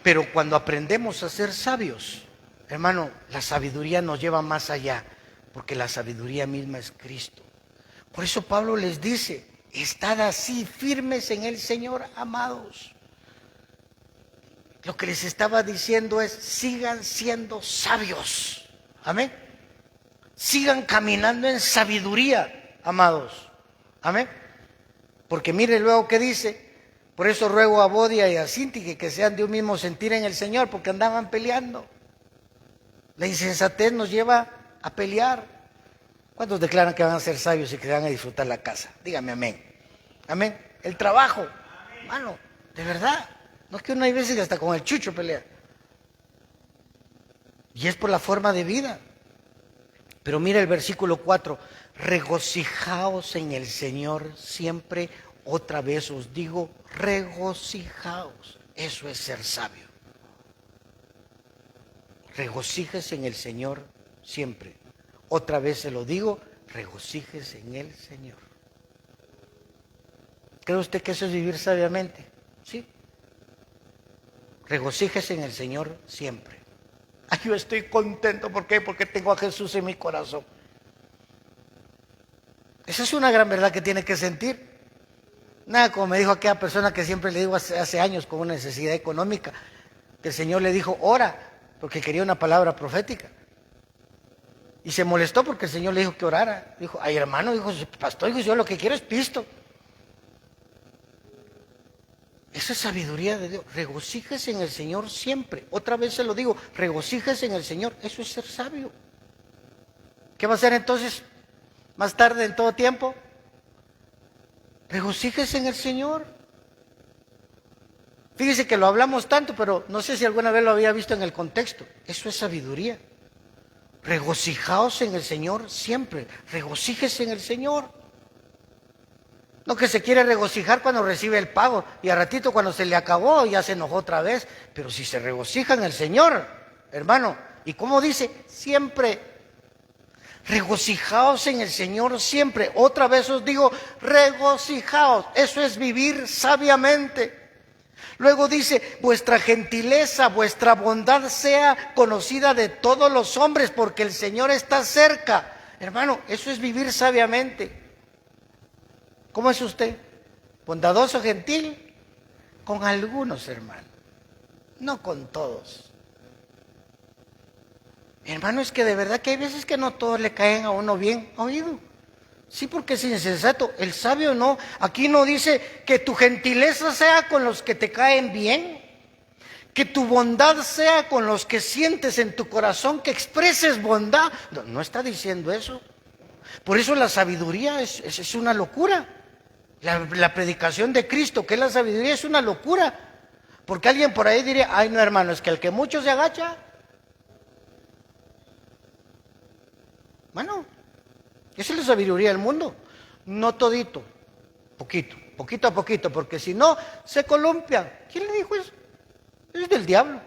pero cuando aprendemos a ser sabios, hermano, la sabiduría nos lleva más allá, porque la sabiduría misma es Cristo. Por eso Pablo les dice, estad así firmes en el Señor, amados. Lo que les estaba diciendo es, sigan siendo sabios. Amén. Sigan caminando en sabiduría, amados. Amén. Porque mire luego que dice, por eso ruego a Bodia y a Sintique que sean de un mismo sentir en el Señor, porque andaban peleando. La insensatez nos lleva a pelear. ¿Cuántos declaran que van a ser sabios y que van a disfrutar la casa? Dígame amén. Amén. El trabajo, hermano, de verdad. No es que uno hay veces que hasta con el chucho pelea. Y es por la forma de vida. Pero mira el versículo 4. Regocijaos en el Señor siempre. Otra vez os digo, regocijaos. Eso es ser sabio. Regocíjese en el Señor siempre. Otra vez se lo digo, regocíjese en el Señor. ¿Cree usted que eso es vivir sabiamente? Sí. Regocíjese en el Señor siempre. Ay, yo estoy contento, ¿por qué? Porque tengo a Jesús en mi corazón. Esa es una gran verdad que tiene que sentir. Nada, como me dijo aquella persona que siempre le digo hace años con una necesidad económica, que el Señor le dijo, ora, porque quería una palabra profética. Y se molestó porque el Señor le dijo que orara. Dijo, ay hermano, dijo, pastor, dijo, yo lo que quiero es pisto. Esa es sabiduría de Dios. Regocíjese en el Señor siempre. Otra vez se lo digo, regocíjese en el Señor. Eso es ser sabio. ¿Qué va a hacer entonces más tarde en todo tiempo? Regocíjese en el Señor. Fíjese que lo hablamos tanto, pero no sé si alguna vez lo había visto en el contexto. Eso es sabiduría. Regocijaos en el Señor siempre. Regocíjese en el Señor. No que se quiere regocijar cuando recibe el pago y a ratito cuando se le acabó ya se enojó otra vez. Pero si se regocija en el Señor, hermano, ¿y cómo dice? Siempre. Regocijaos en el Señor siempre. Otra vez os digo, regocijaos. Eso es vivir sabiamente. Luego dice, vuestra gentileza, vuestra bondad sea conocida de todos los hombres, porque el Señor está cerca. Hermano, eso es vivir sabiamente. ¿Cómo es usted? ¿Bondadoso, gentil? Con algunos, hermano, no con todos. Hermano, es que de verdad que hay veces que no todos le caen a uno bien oído. Sí, porque es insensato. El sabio no. Aquí no dice que tu gentileza sea con los que te caen bien, que tu bondad sea con los que sientes en tu corazón, que expreses bondad. No, no está diciendo eso. Por eso la sabiduría es una locura. La predicación de Cristo, que es la sabiduría, es una locura. Porque alguien por ahí diría, ay no hermano, es que el que mucho se agacha. Bueno, esa es la sabiduría del mundo. No todito, poquito a poquito, porque si no, se columpian. ¿Quién le dijo eso? Es del diablo.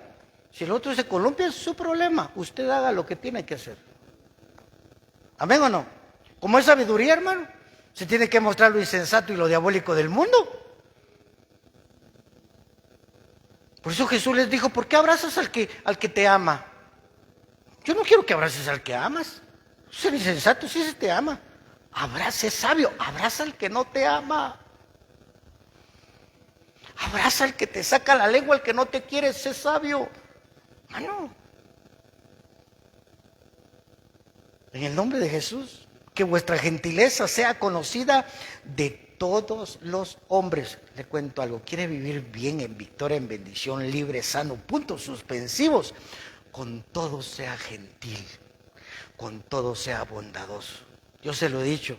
Si el otro se columpia, es su problema. Usted haga lo que tiene que hacer. ¿Amén o no? Como es sabiduría, hermano, se tiene que mostrar lo insensato y lo diabólico del mundo. Por eso Jesús les dijo, ¿por qué abrazas al que te ama? Yo no quiero que abraces al que amas. Ser insensato, si ese te ama. Abraza, es sabio, abraza al que no te ama. Abraza al que te saca la lengua, al que no te quiere, sé sabio. Mano. En el nombre de Jesús, que vuestra gentileza sea conocida de todos los hombres. Le cuento algo, quiere vivir bien, en victoria, en bendición, libre, sano, puntos suspensivos. Con todo sea gentil, con todo sea bondadoso. Yo se lo he dicho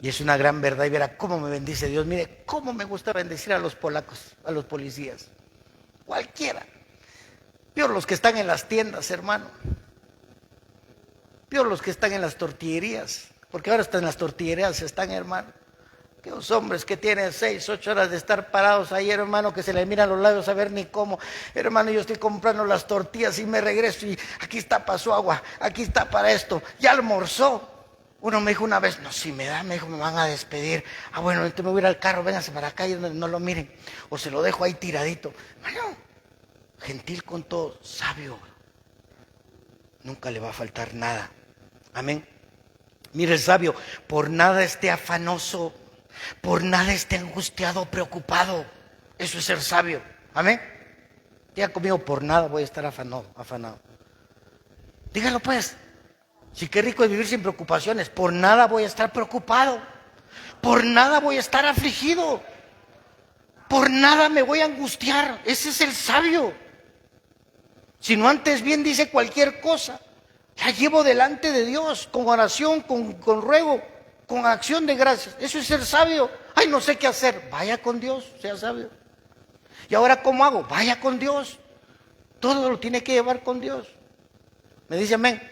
y es una gran verdad y verá cómo me bendice Dios. Mire cómo me gusta bendecir a los polacos, a los policías, cualquiera. Peor los que están en las tiendas, hermano. Peor los que están en las tortillerías, porque ahora están en las tortillerías, están, hermano. Que los hombres que tienen 6, 8 horas de estar parados ahí, hermano, que se le miran los labios a ver ni cómo. Hermano, yo estoy comprando las tortillas y me regreso y aquí está para su agua, aquí está para esto. Ya almorzó. Uno me dijo una vez, no, si me da, me dijo, me van a despedir. Ah, bueno, entonces me voy a ir al carro, véngase para acá y no lo miren. O se lo dejo ahí tiradito. Bueno, gentil con todo, sabio. Nunca le va a faltar nada. Amén. Mire el sabio, por nada esté afanoso, por nada esté angustiado, preocupado. Eso es ser sabio. Amén. Diga conmigo, por nada voy a estar afanado. Dígalo pues. Sí, qué rico es vivir sin preocupaciones. Por nada voy a estar preocupado. Por nada voy a estar afligido. Por nada me voy a angustiar. Ese es el sabio. Si no antes bien dice cualquier cosa, la llevo delante de Dios, con oración, con ruego, con acción de gracias. Eso es ser sabio. Ay, no sé qué hacer. Vaya con Dios, sea sabio. ¿Y ahora cómo hago? Vaya con Dios. Todo lo tiene que llevar con Dios. ¿Me dice amén?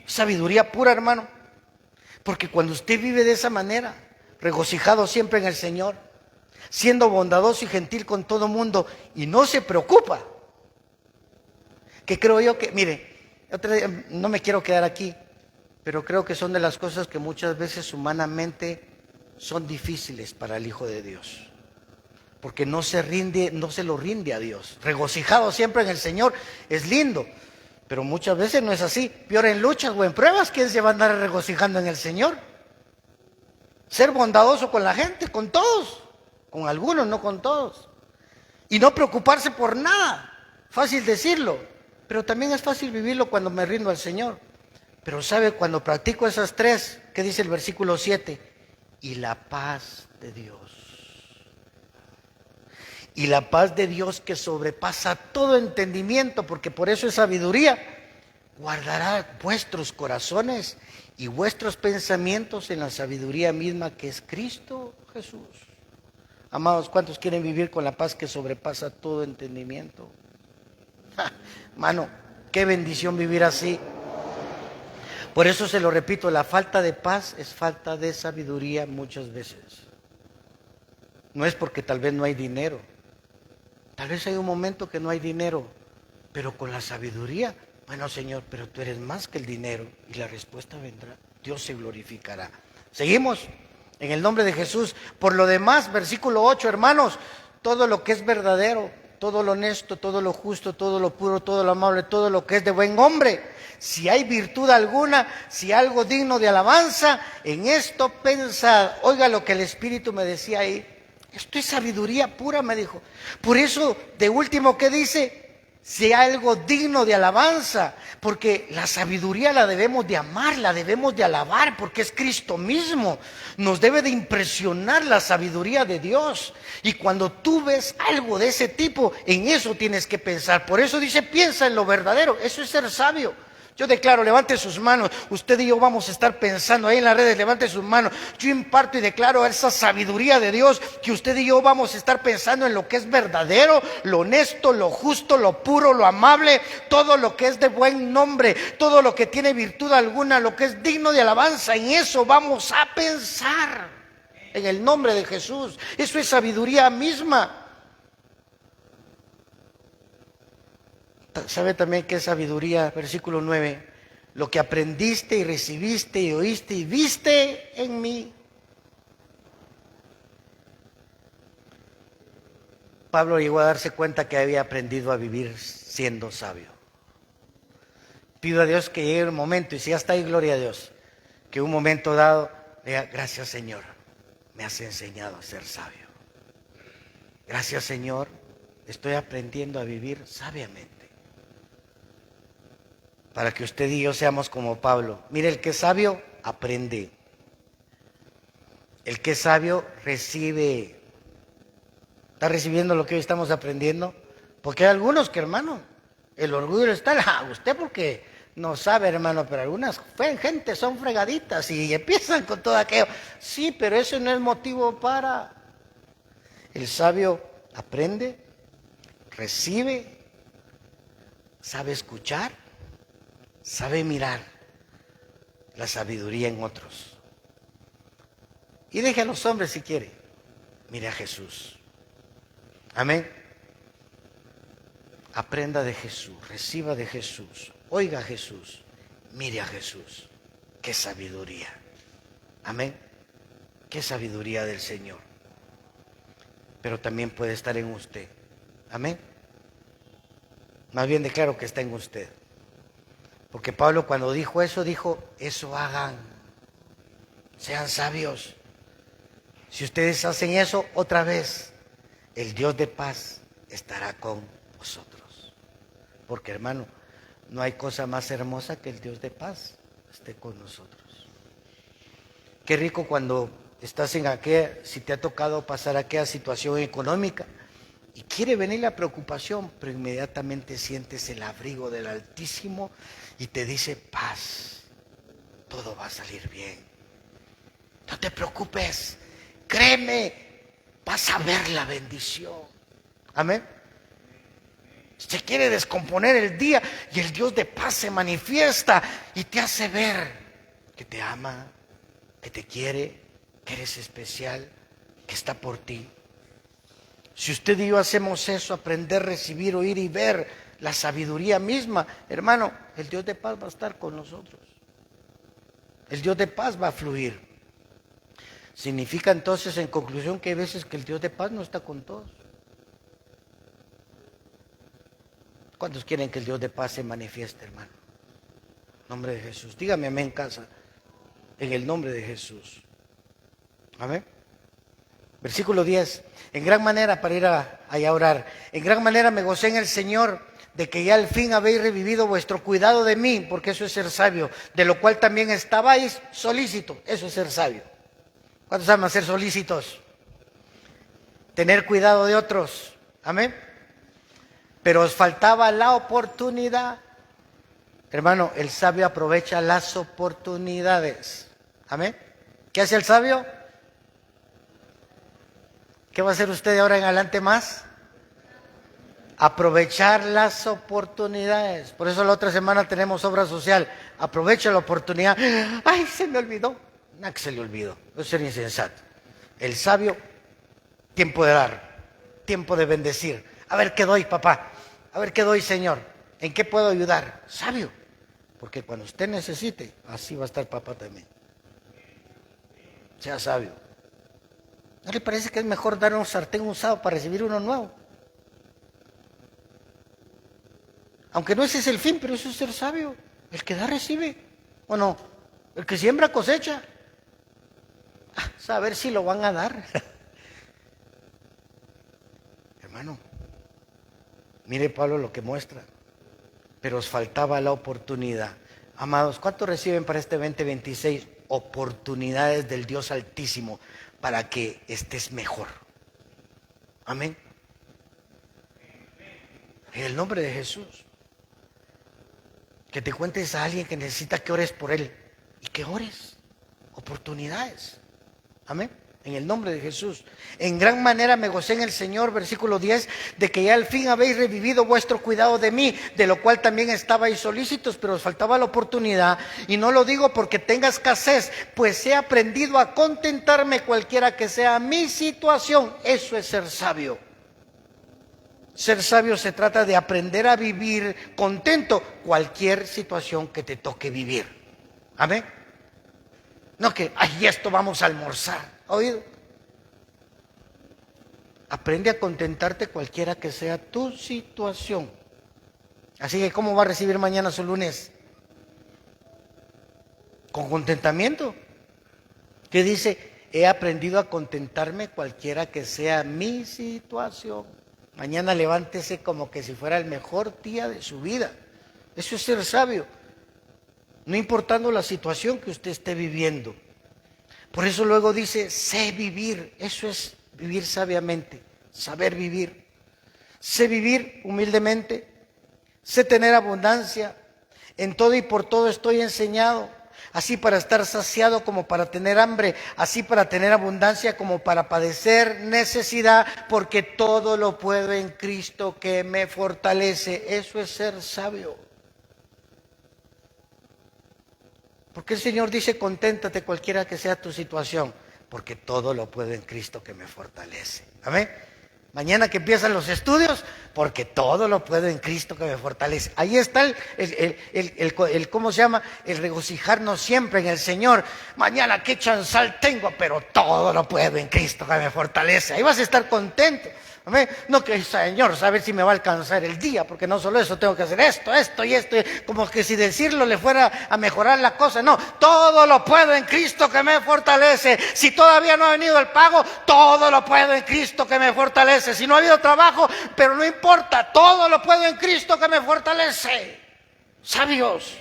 Sabiduría pura, hermano. Porque cuando usted vive de esa manera, regocijado siempre en el Señor, siendo bondadoso y gentil con todo mundo, y no se preocupa, que creo yo que, mire, no me quiero quedar aquí, pero creo que son de las cosas que muchas veces humanamente son difíciles para el Hijo de Dios. Porque no se lo rinde a Dios. Regocijado siempre en el Señor es lindo, pero muchas veces no es así. Peor en luchas o en pruebas, ¿quién se va a andar regocijando en el Señor? Ser bondadoso con la gente, con todos, con algunos, no con todos. Y no preocuparse por nada. Fácil decirlo, pero también es fácil vivirlo cuando me rindo al Señor. Pero sabe, cuando practico esas tres, ¿qué dice el versículo 7? Y la paz de Dios. Y la paz de Dios que sobrepasa todo entendimiento, porque por eso es sabiduría, guardará vuestros corazones y vuestros pensamientos en la sabiduría misma que es Cristo Jesús. Amados, ¿cuántos quieren vivir con la paz que sobrepasa todo entendimiento? Mano, qué bendición vivir así. Por eso se lo repito, la falta de paz es falta de sabiduría muchas veces. No es porque tal vez no hay dinero. Tal vez hay un momento que no hay dinero, pero con la sabiduría, bueno, Señor, pero tú eres más que el dinero, y la respuesta vendrá. Dios se glorificará. Seguimos en el nombre de Jesús. Por lo demás, versículo 8, hermanos, todo lo que es verdadero, todo lo honesto, todo lo justo, todo lo puro, todo lo amable, todo lo que es de buen hombre, si hay virtud alguna, si algo digno de alabanza, en esto pensad. Oiga lo que el Espíritu me decía ahí. Esto es sabiduría pura, me dijo. Por eso, de último, ¿qué dice? Si hay algo digno de alabanza, porque la sabiduría la debemos de amar, la debemos de alabar, porque es Cristo mismo. Nos debe de impresionar la sabiduría de Dios. Y cuando tú ves algo de ese tipo, en eso tienes que pensar. Por eso dice, piensa en lo verdadero. Eso es ser sabio. Yo declaro, levante sus manos. Usted y yo vamos a estar pensando ahí en las redes, levante sus manos. Yo imparto y declaro esa sabiduría de Dios, que usted y yo vamos a estar pensando en lo que es verdadero, lo honesto, lo justo, lo puro, lo amable, todo lo que es de buen nombre, todo lo que tiene virtud alguna, lo que es digno de alabanza. En eso vamos a pensar, en el nombre de Jesús. Eso es sabiduría misma. ¿Sabe también qué es sabiduría? Versículo 9. Lo que aprendiste y recibiste y oíste y viste en mí. Pablo llegó a darse cuenta que había aprendido a vivir siendo sabio. Pido a Dios que llegue un momento, y si ya está ahí, gloria a Dios, que un momento dado diga, gracias Señor, me has enseñado a ser sabio. Gracias Señor, estoy aprendiendo a vivir sabiamente. Para que usted y yo seamos como Pablo. Mire, el que es sabio, aprende. El que es sabio, recibe. ¿Está recibiendo lo que hoy estamos aprendiendo? Porque hay algunos que, hermano, el orgullo está usted porque no sabe, hermano, pero algunas gente son fregaditas y empiezan con todo aquello. Sí, pero eso no es motivo para. El sabio aprende, recibe, sabe escuchar, sabe mirar la sabiduría en otros. Y deje a los hombres si quiere. Mire a Jesús. Amén. Aprenda de Jesús, reciba de Jesús, oiga a Jesús, mire a Jesús. Qué sabiduría. Amén. Qué sabiduría del Señor. Pero también puede estar en usted. Amén. Más bien declaro que está en usted. Porque Pablo cuando dijo, eso hagan. Sean sabios. Si ustedes hacen eso, otra vez, el Dios de paz estará con vosotros. Porque, hermano, no hay cosa más hermosa que el Dios de paz esté con nosotros. Qué rico cuando estás en si te ha tocado pasar aquella situación económica y quiere venir la preocupación, pero inmediatamente sientes el abrigo del Altísimo y te dice paz, todo va a salir bien. No te preocupes, créeme, vas a ver la bendición. Amén. Se quiere descomponer el día y el Dios de paz se manifiesta y te hace ver que te ama, que te quiere, que eres especial, que está por ti. Si usted y yo hacemos eso, aprender, recibir, oír y ver la sabiduría misma, hermano, el Dios de paz va a estar con nosotros. El Dios de paz va a fluir. Significa entonces, en conclusión, que hay veces que el Dios de paz no está con todos. ¿Cuántos quieren que el Dios de paz se manifieste, hermano? En nombre de Jesús. Dígame amén en casa. En el nombre de Jesús. Amén. Versículo 10. En gran manera, para ir allá a orar, en gran manera me gocé en el Señor de que ya al fin habéis revivido vuestro cuidado de mí, porque eso es ser sabio, de lo cual también estabais solícitos. Eso es ser sabio. ¿Cuántos aman ser solícitos? Tener cuidado de otros. Amén. Pero os faltaba la oportunidad. Hermano, el sabio aprovecha las oportunidades. Amén. ¿Qué hace el sabio? ¿Qué va a hacer usted de ahora en adelante más? Aprovechar las oportunidades. Por eso la otra semana tenemos obra social. Aprovecha la oportunidad. ¡Ay, se me olvidó! No, que se le olvidó. Eso es ser insensato. El sabio, tiempo de dar, tiempo de bendecir. A ver qué doy, papá. A ver qué doy, Señor. ¿En qué puedo ayudar? Sabio. Porque cuando usted necesite, así va a estar papá también. Sea sabio. ¿No le parece que es mejor dar un sartén usado para recibir uno nuevo? Aunque no ese es el fin, pero eso es ser sabio. El que da recibe, ¿o no? El que siembra cosecha. Saber si lo van a dar. Hermano, mire Pablo lo que muestra. Pero os faltaba la oportunidad. Amados, ¿cuántos reciben para este 2026 oportunidades del Dios Altísimo para que estés mejor? Amén. En el nombre de Jesús. Que te cuentes a alguien que necesita que ores por él y que ores. Oportunidades. Amén. En el nombre de Jesús. En gran manera me gocé en el Señor, versículo 10, de que ya al fin habéis revivido vuestro cuidado de mí, de lo cual también estabais solícitos, pero os faltaba la oportunidad. Y no lo digo porque tenga escasez, pues he aprendido a contentarme cualquiera que sea mi situación. Eso es ser sabio. Ser sabio se trata de aprender a vivir contento cualquier situación que te toque vivir. Amén. No que, ay, esto vamos a almorzar. ¿Oído? Aprende a contentarte cualquiera que sea tu situación. Así que, ¿cómo va a recibir mañana su lunes? Con contentamiento. ¿Qué dice? He aprendido a contentarme cualquiera que sea mi situación. Mañana levántese como que si fuera el mejor día de su vida. Eso es ser sabio. No importando la situación que usted esté viviendo. Por eso luego dice, sé vivir. Eso es vivir sabiamente, saber vivir. Sé vivir humildemente, sé tener abundancia. En todo y por todo estoy enseñado. Así para estar saciado como para tener hambre, así para tener abundancia como para padecer necesidad, porque todo lo puedo en Cristo que me fortalece. Eso es ser sabio. Porque el Señor dice, conténtate cualquiera que sea tu situación, porque todo lo puedo en Cristo que me fortalece. Amén. Mañana que empiezan los estudios, porque todo lo puedo en Cristo que me fortalece. Ahí está ¿cómo se llama? El regocijarnos siempre en el Señor. Mañana qué chansal tengo, pero todo lo puedo en Cristo que me fortalece. Ahí vas a estar contento. Amén. No que, Señor, saber si me va a alcanzar el día, porque no solo eso, tengo que hacer esto y esto, como que si decirlo le fuera a mejorar la cosa. No, todo lo puedo en Cristo que me fortalece. Si todavía no ha venido el pago, todo lo puedo en Cristo que me fortalece. Si no ha habido trabajo, pero no importa, todo lo puedo en Cristo que me fortalece. Sabios.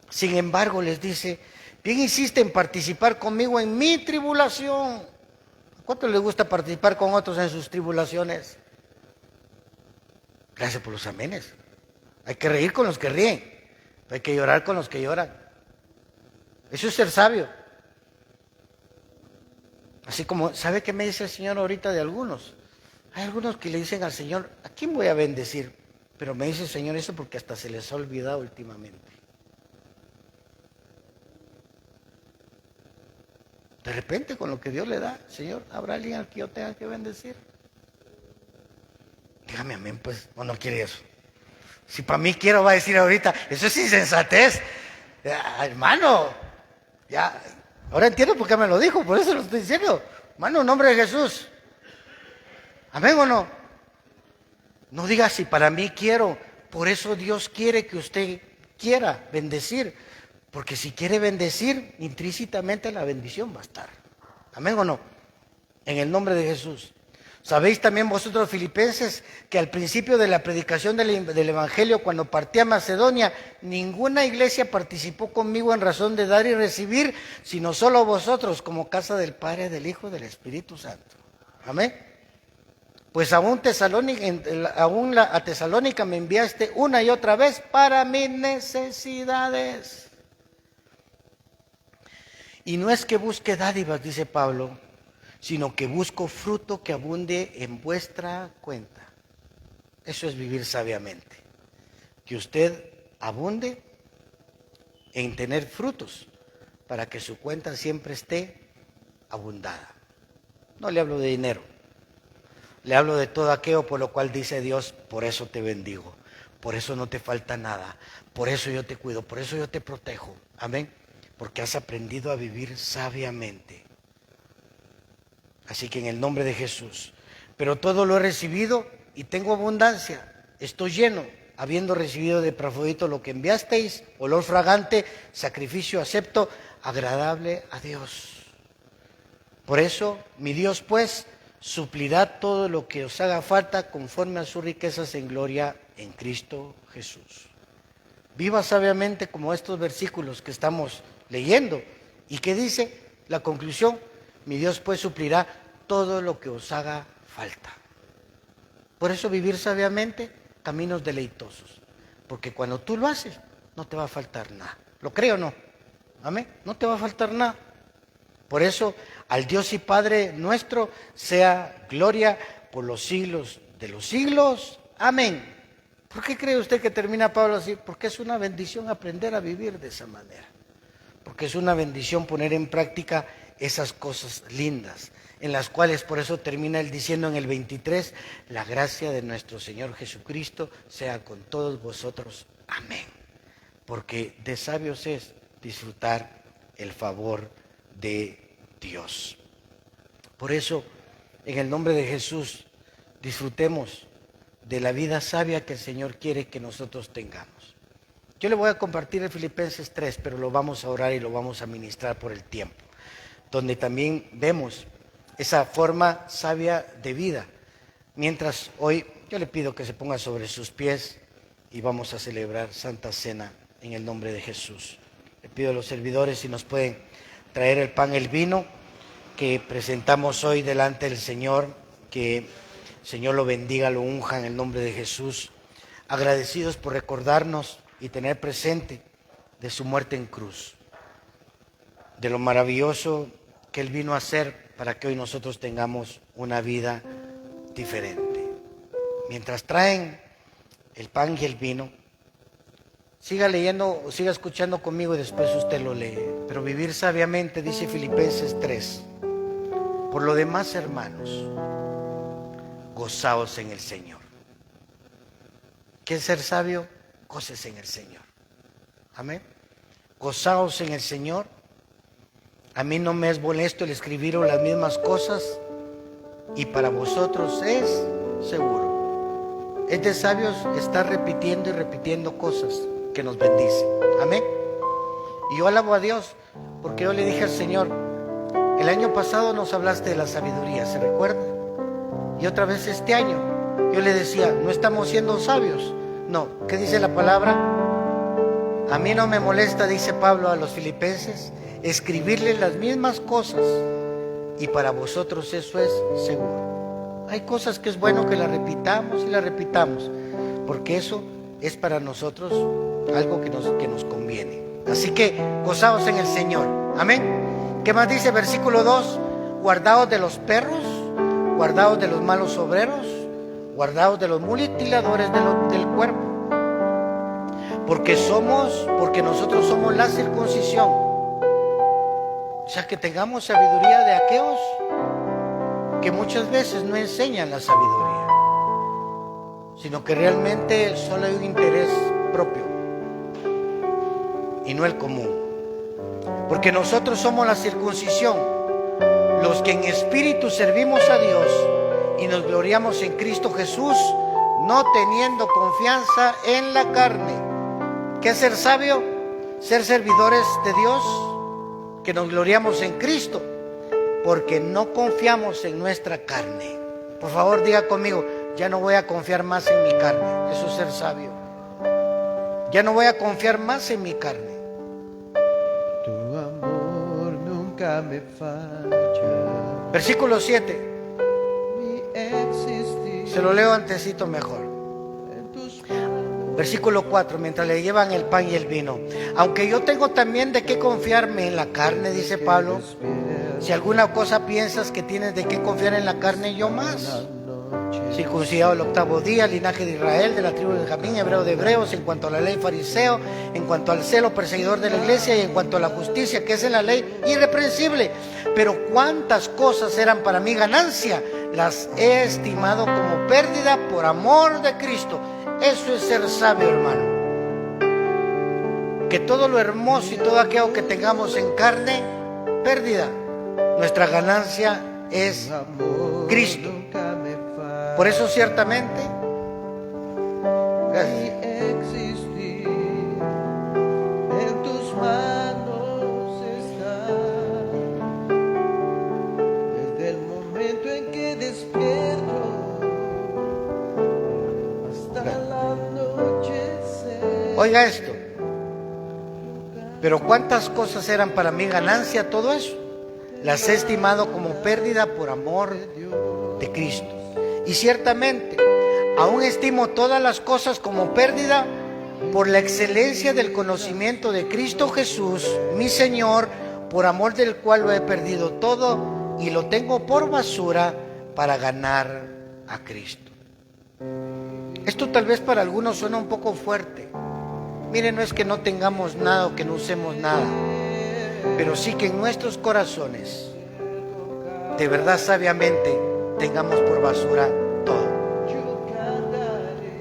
Sin embargo, les dice, bien hiciste en participar conmigo en mi tribulación. ¿Cuánto les gusta participar con otros en sus tribulaciones? Gracias por los amenes. Hay que reír con los que ríen, hay que llorar con los que lloran. Eso es ser sabio. Así como, ¿sabe qué me dice el Señor ahorita de algunos? Hay algunos que le dicen al Señor, ¿a quién voy a bendecir? Pero me dice el Señor eso porque hasta se les ha olvidado últimamente. De repente, con lo que Dios le da, Señor, ¿habrá alguien al que yo tenga que bendecir? Dígame amén, pues, o no quiere eso. Si para mí quiero, va a decir ahorita, eso es insensatez. Hermano, ya, ahora entiendo por qué me lo dijo, por eso lo estoy diciendo. Hermano, en nombre de Jesús. Amén o no. No diga si para mí quiero, por eso Dios quiere que usted quiera bendecir. Porque si quiere bendecir, implícitamente la bendición va a estar. ¿Amén o no? En el nombre de Jesús. ¿Sabéis también vosotros, filipenses, que al principio de la predicación del Evangelio, cuando partí a Macedonia, ninguna iglesia participó conmigo en razón de dar y recibir, sino solo vosotros, como casa del Padre, del Hijo y del Espíritu Santo? Amén. Pues aún a Tesalónica me enviaste una y otra vez para mis necesidades. Y no es que busque dádivas, dice Pablo, sino que busco fruto que abunde en vuestra cuenta. Eso es vivir sabiamente. Que usted abunde en tener frutos para que su cuenta siempre esté abundada. No le hablo de dinero, le hablo de todo aquello por lo cual dice Dios, por eso te bendigo, por eso no te falta nada, por eso yo te cuido, por eso yo te protejo. Amén. Porque has aprendido a vivir sabiamente. Así que en el nombre de Jesús. Pero todo lo he recibido y tengo abundancia. Estoy lleno, habiendo recibido de Epafrodito lo que enviasteis, olor fragante, sacrificio acepto, agradable a Dios. Por eso, mi Dios pues, suplirá todo lo que os haga falta conforme a sus riquezas en gloria en Cristo Jesús. Viva sabiamente como estos versículos que estamos leyendo. ¿Y qué dice? La conclusión, mi Dios pues suplirá todo lo que os haga falta. Por eso vivir sabiamente, caminos deleitosos. Porque cuando tú lo haces, no te va a faltar nada. ¿Lo creo o no? Amén. No te va a faltar nada. Por eso, al Dios y Padre nuestro, sea gloria por los siglos de los siglos. Amén. ¿Por qué cree usted que termina Pablo así? Porque es una bendición aprender a vivir de esa manera. Porque es una bendición poner en práctica esas cosas lindas, en las cuales por eso termina él diciendo en el 23, la gracia de nuestro Señor Jesucristo sea con todos vosotros. Amén. Porque de sabios es disfrutar el favor de Dios. Por eso, en el nombre de Jesús, disfrutemos de la vida sabia que el Señor quiere que nosotros tengamos. Yo le voy a compartir el Filipenses 3, pero lo vamos a orar y lo vamos a ministrar por el tiempo, donde también vemos esa forma sabia de vida. Mientras hoy yo le pido que se ponga sobre sus pies y vamos a celebrar Santa Cena en el nombre de Jesús. Le pido a los servidores si nos pueden traer el pan y el vino que presentamos hoy delante del Señor, que el Señor lo bendiga, lo unja en el nombre de Jesús, agradecidos por recordarnos y tener presente de su muerte en cruz, de lo maravilloso que Él vino a hacer para que hoy nosotros tengamos una vida diferente. Mientras traen el pan y el vino, siga leyendo o siga escuchando conmigo y después usted lo lee. Pero vivir sabiamente, dice Filipenses 3. Por lo demás, hermanos, gozaos en el Señor. ¿Qué es ser sabio? Gócese en el Señor. Amén. Gozaos en el Señor. A mí no me es molesto el escribiros las mismas cosas y para vosotros es seguro. Es de sabios estar repitiendo y repitiendo cosas que nos bendicen. Amén. Y yo alabo a Dios porque yo le dije al Señor, el año pasado nos hablaste de la sabiduría, ¿se recuerda? Y otra vez este año yo le decía, no estamos siendo sabios. No, ¿qué dice la palabra? A mí no me molesta, dice Pablo a los filipenses, escribirles las mismas cosas y para vosotros eso es seguro. Hay cosas que es bueno que las repitamos y las repitamos, porque eso es para nosotros algo que nos conviene. Así que gozaos en el Señor. Amén. ¿Qué más dice versículo 2? Guardaos de los perros, guardaos de los malos obreros, guardaos de los mutiladores del cuerpo. Porque nosotros somos la circuncisión. O sea, que tengamos sabiduría de aquellos que muchas veces no enseñan la sabiduría, sino que realmente solo hay un interés propio y no el común. Porque nosotros somos la circuncisión, los que en espíritu servimos a Dios y nos gloriamos en Cristo Jesús, no teniendo confianza en la carne. ¿Qué es ser sabio? Ser servidores de Dios, que nos gloriamos en Cristo, porque no confiamos en nuestra carne. Por favor, diga conmigo, ya no voy a confiar más en mi carne. Eso es ser sabio. Ya no voy a confiar más en mi carne. Tu amor nunca me falla. Versículo 7. Mi existir Se lo leo antesito mejor. Versículo 4, mientras le llevan el pan y el vino. Aunque yo tengo también de qué confiarme en la carne, dice Pablo. Si alguna cosa piensas que tienes de qué confiar en la carne, yo más. Circuncidado el 8º día, linaje de Israel, de la tribu de Benjamín, hebreo de hebreos, en cuanto a la ley fariseo, en cuanto al celo perseguidor de la iglesia y en cuanto a la justicia que es en la ley irreprensible. Pero cuántas cosas eran para mí ganancia, las he estimado como pérdida por amor de Cristo. Eso es ser sabio, hermano. Que todo lo hermoso y todo aquello que tengamos en carne, pérdida. Nuestra ganancia es Cristo. Por eso ciertamente, gracias. Existir en tus manos está. Desde el momento en que despierto hasta el anochecer. Oiga esto. Pero cuántas cosas eran para mí ganancia, todo eso las he estimado como pérdida por amor de Cristo. Y ciertamente, aún estimo todas las cosas como pérdida por la excelencia del conocimiento de Cristo Jesús, mi Señor, por amor del cual lo he perdido todo y lo tengo por basura para ganar a Cristo. Esto tal vez para algunos suena un poco fuerte. Miren, no es que no tengamos nada o que no usemos nada, pero sí que en nuestros corazones, de verdad sabiamente, tengamos por basura todo.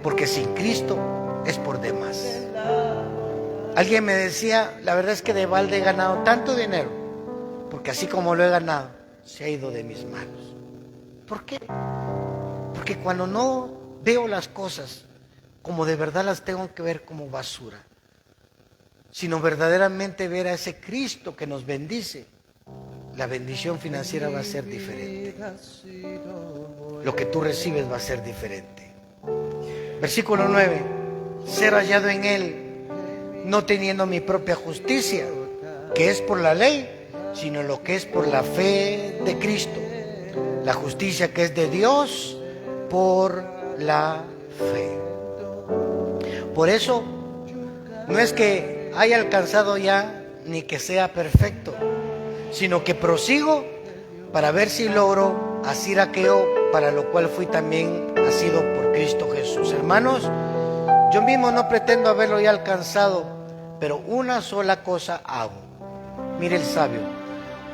Porque sin Cristo es por demás. Alguien me decía, la verdad es que de balde he ganado tanto dinero, porque así como lo he ganado, se ha ido de mis manos. ¿Por qué? Porque cuando no veo las cosas como de verdad las tengo que ver como basura, sino verdaderamente ver a ese Cristo que nos bendice, la bendición financiera va a ser diferente. Lo que tú recibes va a ser diferente. Versículo 9. Ser hallado en Él, no teniendo mi propia justicia, que es por la ley, sino lo que es por la fe de Cristo. La justicia que es de Dios por la fe. Por eso, no es que haya alcanzado ya, ni que sea perfecto, sino que prosigo para ver si logro hacer aquello para lo cual fui también nacido por Cristo Jesús. Hermanos, yo mismo no pretendo haberlo ya alcanzado, pero una sola cosa hago. Mire el sabio,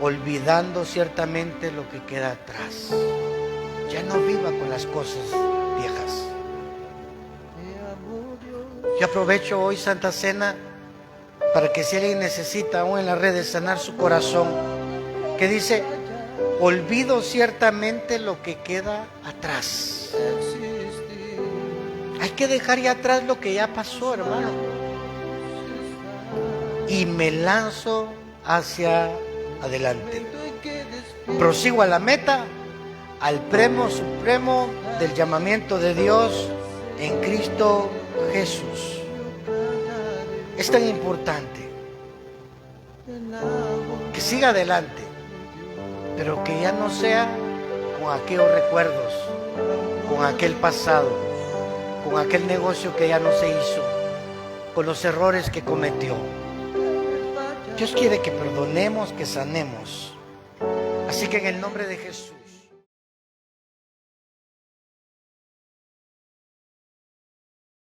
olvidando ciertamente lo que queda atrás. Ya no viva con las cosas viejas. Yo aprovecho hoy Santa Cena para que si alguien necesita aún en las redes sanar su corazón, que dice, olvido ciertamente lo que queda atrás. Hay que dejar ya atrás lo que ya pasó, hermano. Y me lanzo hacia adelante. Prosigo a la meta, al premio supremo del llamamiento de Dios en Cristo Jesús. Es tan importante que siga adelante, pero que ya no sea con aquellos recuerdos, con aquel pasado, con aquel negocio que ya no se hizo, con los errores que cometió. Dios quiere que perdonemos, que sanemos. Así que en el nombre de Jesús.